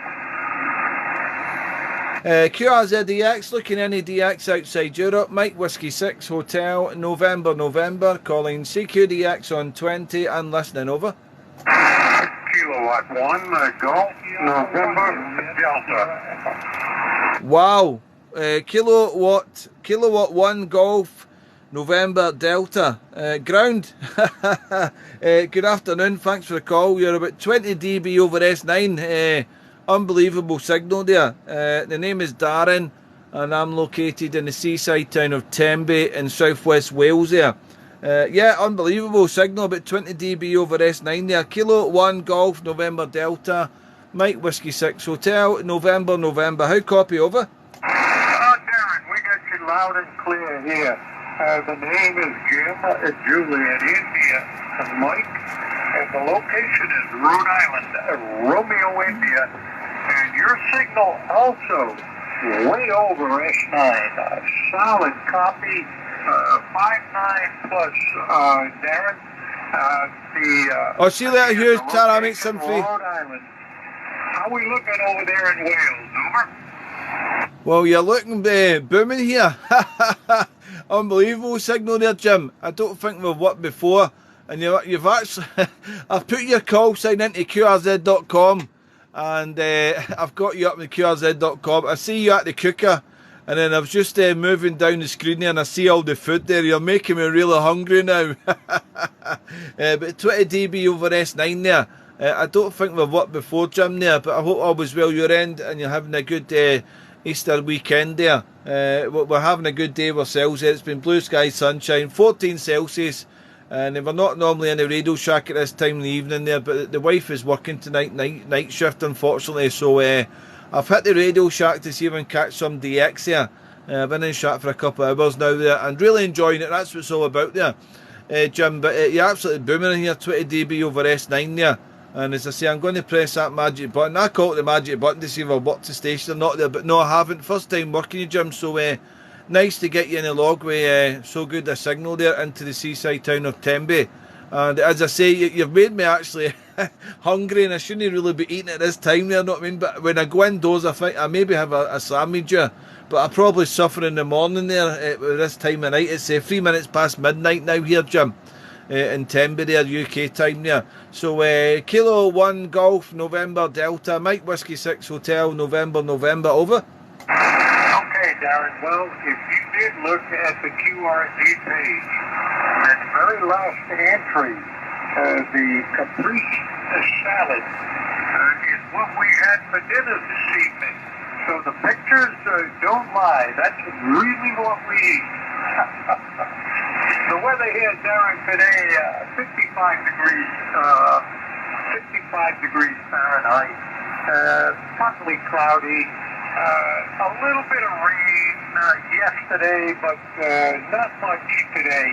QRZDX, looking any DX outside Europe. Mike Whiskey 6 Hotel, November, calling CQDX on 20 and listening, over. Kilowatt 1, Golf, November, Delta. Wow, kilowatt 1 Golf, November Delta. Ground. Good afternoon, thanks for the call. You're about 20 dB over S9. Unbelievable signal there. The name is Darren, and I'm located in the seaside town of Tenby in southwest Wales there. Yeah, unbelievable signal, about 20 dB over S9 there. Kilo 1 Golf November Delta, Mike Whiskey 6 Hotel, November. How copy, over? Darren, we got you loud and clear here. The name is Jim, Juliet, India, and Mike, and the location is Rhode Island, Romeo, India, and your signal also way over S9, solid copy, 5.9 plus, Darren. Oh, see you later, Hughes. Tara, make some free. Rhode Island. How are we looking over there in Wales, over? Well, you're looking booming here. Unbelievable signal there, Jim. I don't think we've worked before. And you've actually... I've put your call sign into QRZ.com. And I've got you up in QRZ.com. I see you at the cooker. And then I was just moving down the screen there and I see all the food there. You're making me really hungry now. But 20 dB over S9 there. I don't think we've worked before, Jim, there. But I hope all was well your end and you're having a good Easter weekend there. We're having a good day ourselves there. It's been blue sky, sunshine, 14 Celsius. And we're not normally in the radio shack at this time in the evening there, but the wife is working tonight, night shift, unfortunately. So I've hit the radio shack to see if I can catch some DX here. I've been in shack for a couple of hours now there and really enjoying it. That's what it's all about there, Jim. But you're absolutely booming in here, 20 dB over S9 there. And as I say, I'm going to press that magic button. I call it the magic button to see if I've worked the station or not there, but no, I haven't. First time working you, Jim, so nice to get you in the log with so good a signal there into the seaside town of Tenby. And as I say, you've made me actually hungry, and I shouldn't really be eating at this time there, know what I mean? But when I go indoors, I think I maybe have a sandwich here, but I probably suffer in the morning there at this time of night. It's 3 minutes past midnight now here, Jim. In Tenby there, UK time there. So Kilo 1 Golf November Delta, Mike Whiskey 6 Hotel, November, over. Okay, Darren, well, if you did look at the QRZ page, that very last entry, the caprese salad is what we had for dinner this evening. So the pictures don't lie. That's really what we eat. The weather here, Darren, today, 55 degrees Fahrenheit, partly cloudy, a little bit of rain yesterday, but not much today.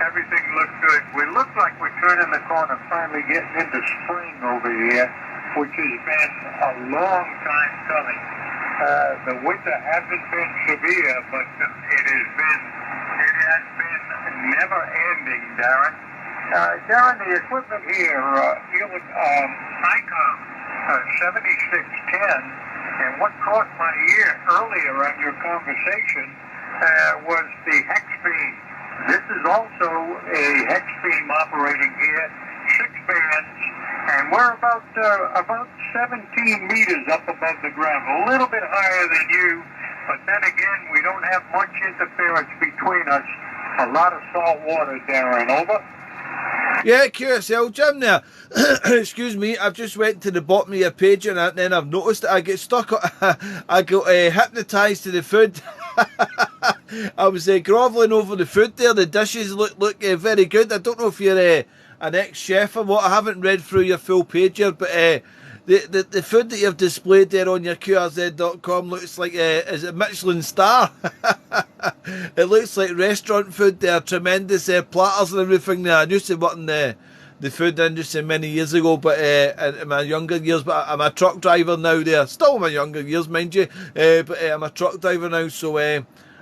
Everything looked good. We look like we're turning the corner, finally getting into spring over here, which has been a long time coming. The winter hasn't been severe, but it has been never ending, Darren. Darren, the equipment here, ICOM 7610, and what caught my ear earlier on your conversation was the Hexbeam. This is also a Hexbeam operating here, 6 bands, and we're about 17 meters up above the ground, a little bit higher than you, but then again, we don't have much interference between us. A lot of salt water, Darren, over. Yeah, QSL Jim there. Excuse me, I've just went to the bottom of your page and then I've noticed that I get stuck, I got hypnotised to the food. I was grovelling over the food there. The dishes look very good. I don't know if you're an ex-chef or what. I haven't read through your full page here, but the food that you've displayed there on your QRZ.com looks like, is it Michelin star? It looks like restaurant food there, tremendous platters and everything there. I used to work in the food industry many years ago, but in my younger years, but I'm a truck driver now there. Still in my younger years, mind you, but I'm a truck driver now, so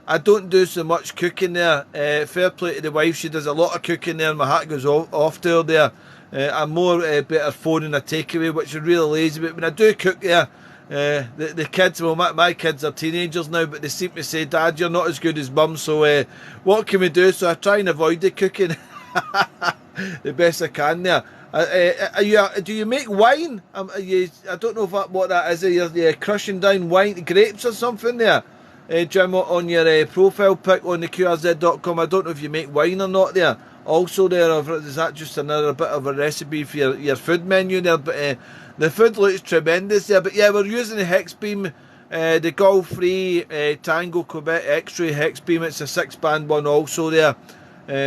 I don't do so much cooking there. Fair play to the wife, she does a lot of cooking there, and my hat goes off to her there. I'm more better phoning a takeaway, which is really lazy, but when I do cook there, the kids, well, my kids are teenagers now, but they seem to say, Dad, you're not as good as Mum, so what can we do? So I try and avoid the cooking the best I can there. Do you make wine? I don't know what that is. You're crushing down wine, grapes or something there, Jim, on your profile pic on the QRZ.com. I don't know if you make wine or not there. Also there, or is that just another bit of a recipe for your food menu there? But the food looks tremendous there. But yeah, we're using the Hexbeam The Golf 3 Tango Quebec X-Ray Hexbeam, it's a 6-band one also there,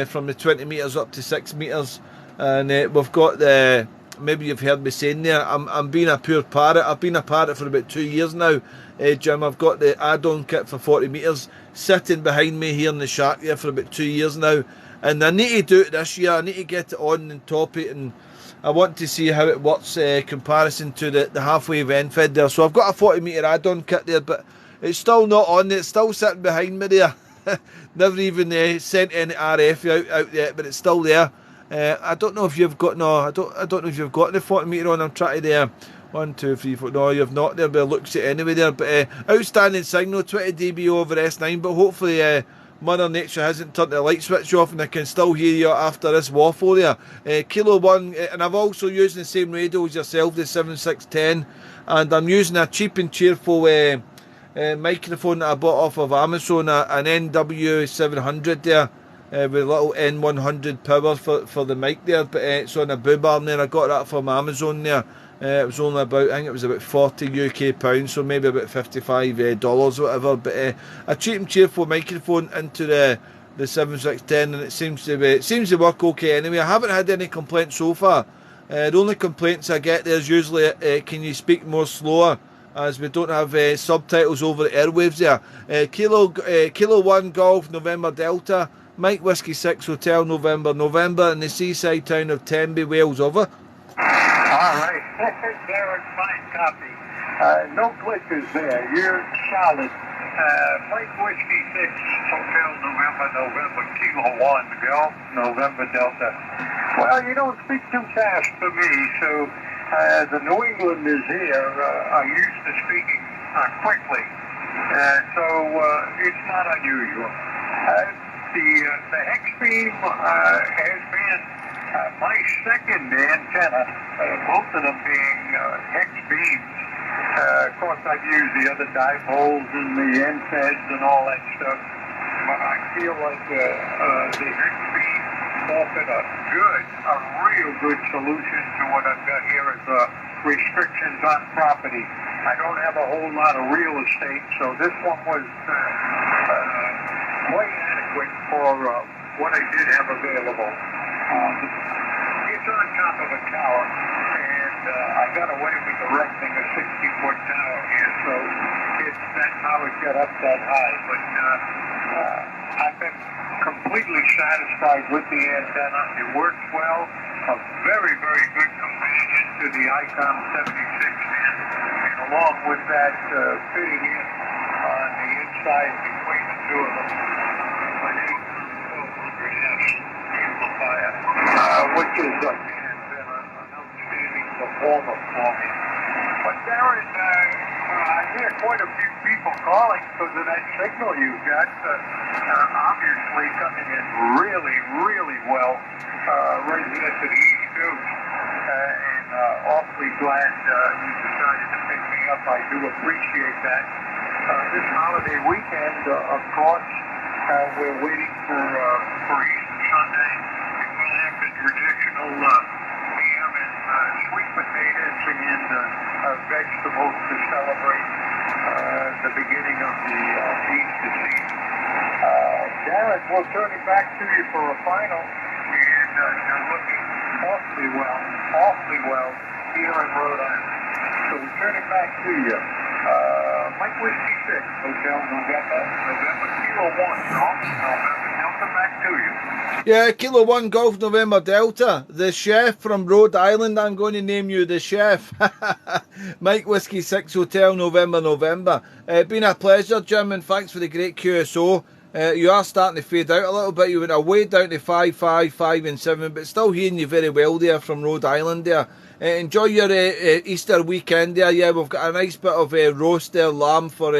from the 20 metres up to 6 metres. And we've got the, maybe you've heard me saying there, I'm being a pure parrot. I've been a parrot for about 2 years now, Jim. I've got the add-on kit for 40 metres sitting behind me here in the shack there for about 2 years now. And I need to do it this year. I need to get it on and top it, and I want to see how it works comparison to the halfway event fed there. So I've got a 40 metre add-on kit there, but it's still not on. It's still sitting behind me there. Never even sent any RF out yet, but it's still there. I don't know if you've got I don't know if you've got the 40 metre on. I'm trying to there. 1, 2, 3, 4. No, you've not there, but it looks it anyway there. But outstanding signal, 20 dB over S9. But hopefully Mother Nature hasn't turned the light switch off, and I can still hear you after this waffle there. Kilo 1, and I've also used the same radio as yourself, the 7610, and I'm using a cheap and cheerful microphone that I bought off of Amazon, an NW700 there. With a little N100 power for the mic there, but it's on a boob arm there. I got that from Amazon there. It was only about, I think it was about 40 UK pounds, so maybe about $55 or whatever. But a cheap and cheerful microphone into the 7610, and it seems to work okay anyway. I haven't had any complaints so far. The only complaints I get there is usually can you speak more slower, as we don't have subtitles over the airwaves there. Kilo 1 Golf November Delta, Mike Whiskey 6 Hotel November in the seaside town of Tenby, Wales. Over. All right. Darren, fine copy. No glitches there. You're solid. Mike Whiskey 6 Hotel November Kilo 1 Golf November Delta. Well, you don't speak too fast for me, so the New Englanders here are used to speaking quickly, so it's not unusual. The Hexbeam has been my second antenna, both of them being Hexbeams. Of course, I've used the other dipoles and the NFEDs and all that stuff, but I feel like the Hexbeam offered a real good solution to what I've got here as restrictions on property. I don't have a whole lot of real estate, so this one was quite adequate for what I did have available. It's on top of a tower, and I got away with erecting a 60-foot tower here, so that's how it got up that high. But I've been completely satisfied with the antenna. It works well. A very, very good companion to the ICOM 7610, and along with that fitting in on the inside between the two of them, amplifier, which has again been an outstanding performer for me. But Darren, I hear quite a few people calling because of that signal you've got. Obviously coming in really, really well, raising it to the East Coast, and awfully glad you decided to pick me up. I do appreciate that. This holiday weekend, of course, we're waiting for Easter Sunday, and we'll have the traditional ham and sweet potatoes and vegetables to celebrate the beginning of the Easter season. Darren, we'll turn it back to you for a final, and you're looking awfully well here in Rhode Island. So we turn it back to you. Mike Whiskey 6, Hotel November Kilo 1, November Delta, back to you. Yeah, Kilo 1 Golf November Delta. The chef from Rhode Island, I'm going to name you the chef. Mike Whiskey 6 Hotel November. Been a pleasure, Jim, and thanks for the great QSO. You are starting to fade out a little bit. You went away down to 5, 5 and 7, but still hearing you very well there from Rhode Island there. Enjoy your Easter weekend there. Yeah, we've got a nice bit of roast there, lamb for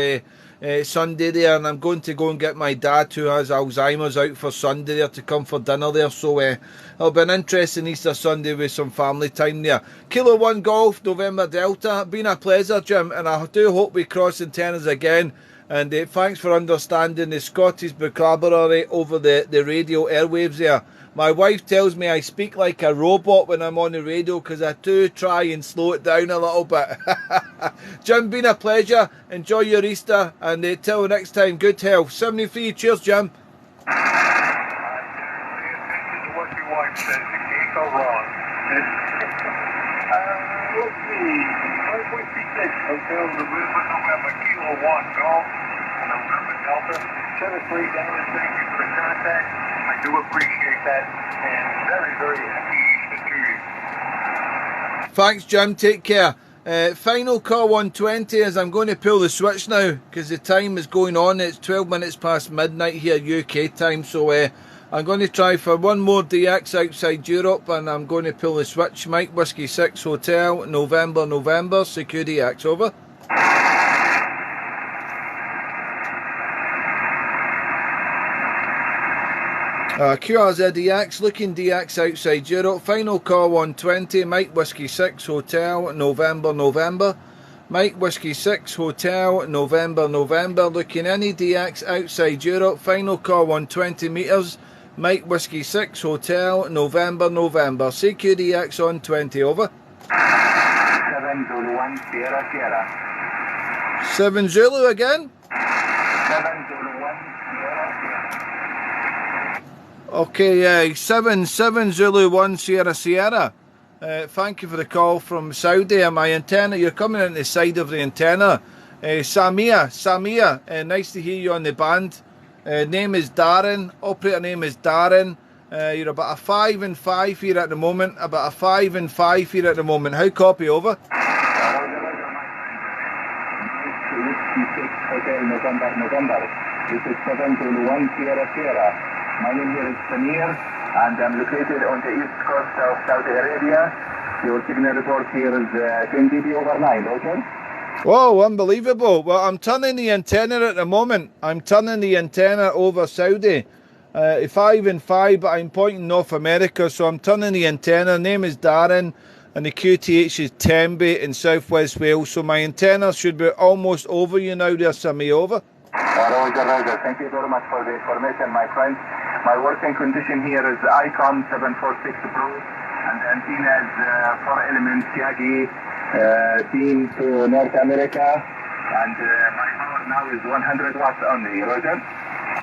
Sunday there, and I'm going to go and get my dad, who has Alzheimer's, out for Sunday there to come for dinner there. So it'll be an interesting Easter Sunday with some family time there. Kilo 1 Golf November Delta. Been a pleasure, Jim, and I do hope we cross antennas again. And thanks for understanding the Scottish vocabulary over the radio airwaves there. My wife tells me I speak like a robot when I'm on the radio because I do try and slow it down a little bit. Jim, been a pleasure. Enjoy your Easter, and till next time, good health. 73, cheers, Jim. Attention to what your wife says. It can't go wrong. Let's see. 5.36 Hotel November Kilo 1 Golf November Delta 73 Dallas. Thank you for the contact. I do appreciate that, and very, very happy Easter to you. Thanks, Jim. Take care. Final call 120 as I'm going to pull the switch now because the time is going on. It's 12 minutes past midnight here UK time, so I'm going to try for one more DX outside Europe, and I'm going to pull the switch. Mike Whiskey 6 Hotel November security X over. QRZ looking DX outside Europe. Final call 120. Mike Whiskey 6 Hotel November. Mike Whiskey 6 Hotel November. Looking any DX outside Europe. Final call 120 metres. Mike Whiskey 6 Hotel November. CQDX on 20 over. 7 Zulu 1 Sierra Sierra. 7 Zulu again. 7 Zulu 1 Sierra Sierra. Okay, 7 Zulu 1 Sierra Sierra. Thank you for the call from Saudi. My antenna, you're coming in the side of the antenna. Samia, nice to hear you on the band. Name is Darren, operator name is Darren. You're about a 5 and 5 here at the moment. How copy over? November. This is 7 Zulu 1 Sierra Sierra. My name here is Samir, and I'm located on the east coast of Saudi Arabia. Your signal report here is 10 dB over 9, okay? Whoa, unbelievable. Well, I'm turning the antenna at the moment. I'm turning the antenna over Saudi. 5 and 5, but I'm pointing North America, so I'm turning the antenna. Name is Darren, and the QTH is Tenby in Southwest Wales. So my antenna should be almost over you now there, Samir, over. Roger. Thank you very much for the information, my friend. My working condition here is ICOM 746 Pro, and antenna is 4 elements Yagi, team to North America, and my power now is 100 watts only. Roger.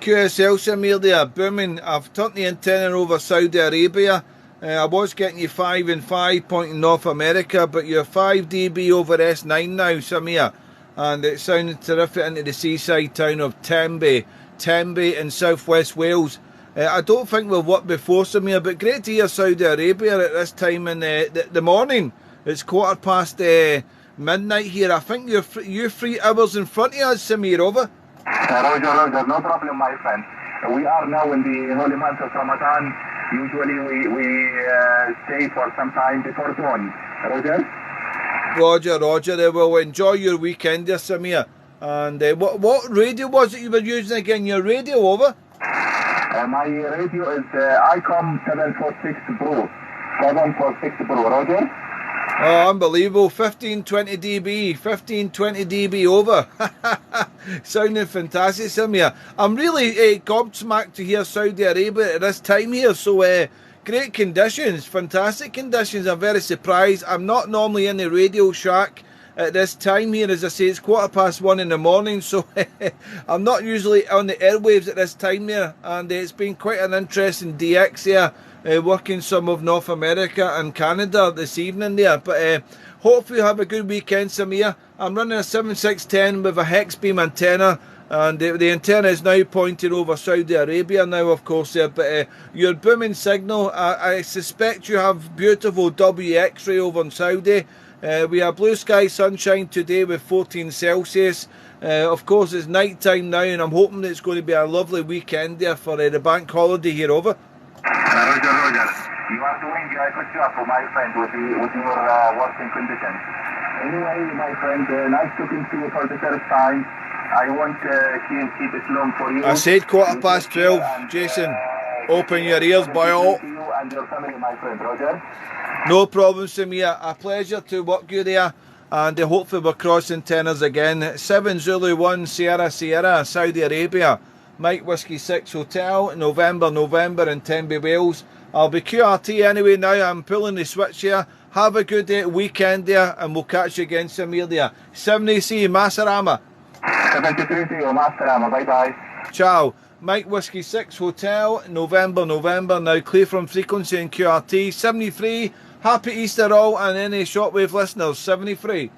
QSL Samir there, booming. I've turned the antenna over Saudi Arabia. I was getting you 5 and 5 pointing North America, but you're 5 dB over S9 now, Samir. And it sounded terrific into the seaside town of Tenby in southwest Wales. I don't think we've worked before, Samir, but great to hear Saudi Arabia at this time in the morning. It's 15:15 midnight here. I think you're 3 hours in front of us, Samir, over. Roger, no problem, my friend. We are now in the holy month of Ramadan. Usually we stay for some time before dawn. Roger? Roger. Well, enjoy your weekend there, Samir. And what radio was it you were using again? Your radio, over? My radio is ICOM 746 Pro. 746 Pro, Roger? Oh, unbelievable. 1520 dB over. Sounding fantastic, Samir. I'm really gobsmacked to hear Saudi Arabia at this time here. So, great conditions, fantastic conditions. I'm very surprised. I'm not normally in the Radio Shack at this time here. As I say, it's 1:15 in the morning, so I'm not usually on the airwaves at this time here. And it's been quite an interesting DX here, working some of North America and Canada this evening there. But hopefully you have a good weekend, Samir. I'm running a 7610 with a Hexbeam antenna. And the antenna is now pointing over Saudi Arabia now, of course, there. But your booming signal, I suspect you have beautiful WX-ray over in Saudi. We have blue sky sunshine today with 14 Celsius. Of course, it's night time now, and I'm hoping that it's going to be a lovely weekend there for the bank holiday here, over. Roger. You are doing a good job, my friend, with your working conditions. Anyway, my friend, nice talking to you for the first time. I won't keep it long for you. I said 12:15, Jason. Open your ears, boy. You and your family, my friend, Roger. No problem, Samir. A pleasure to work you there. And hopefully we're crossing tenors again. 7 Zulu 1 Sierra Sierra, Saudi Arabia. Mike Whiskey 6 Hotel, November in Tenby, Wales. I'll be QRT anyway now. I'm pulling the switch here. Have a good weekend there, and we'll catch you again some more there. 7AC Masarama. 73 Masarama, bye bye. Ciao. Mike Whiskey 6 Hotel, November. Now clear from frequency in QRT. 73. Happy Easter all, and any shortwave listeners. 73.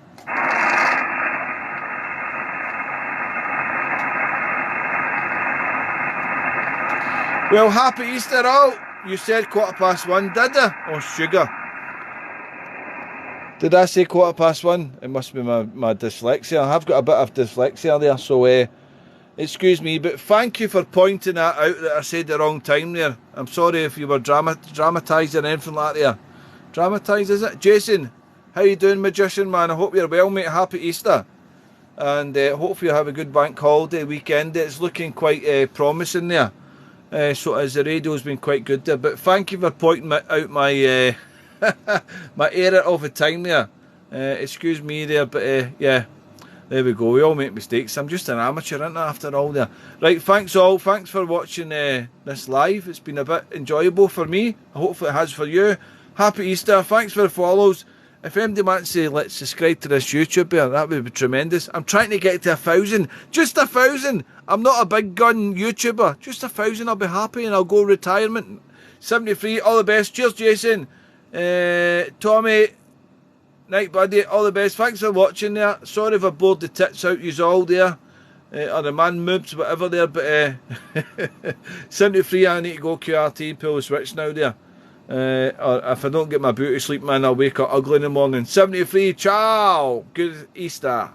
Well, happy Easter all. You said 1:15, did I? Oh, sugar. Did I say 1:15? It must be my dyslexia. I've got a bit of dyslexia there, so excuse me. But thank you for pointing that out, that I said the wrong time there. I'm sorry if you were dramatising or anything like that there. Dramatise, is it? Jason, how you doing, magician man? I hope you're well, mate. Happy Easter. And hopefully you have a good bank holiday weekend. It's looking quite promising there. So as the radio's been quite good there. But thank you for pointing out my my error of a time there. Excuse me there, but yeah, there we go. We all make mistakes. I'm just an amateur, aren't I, after all there. Right, thanks all. Thanks for watching this live. It's been a bit enjoyable for me. Hopefully it has for you. Happy Easter. Thanks for the follows. If anybody wants to let's subscribe to this YouTube here, that would be tremendous. I'm trying to get to 1,000. Just 1,000. I'm not a big gun YouTuber. Just 1,000. I'll be happy and I'll go retirement. 73. All the best. Cheers, Jason. Tommy. Night, buddy. All the best. Thanks for watching there. Sorry if I bored the tits out yous all there. Or the man moves, whatever there. But 73. I need to go QRT, pull the switch now there. Or if I don't get my beauty sleep, man, I'll wake up ugly in the morning. 73, ciao! Good Easter.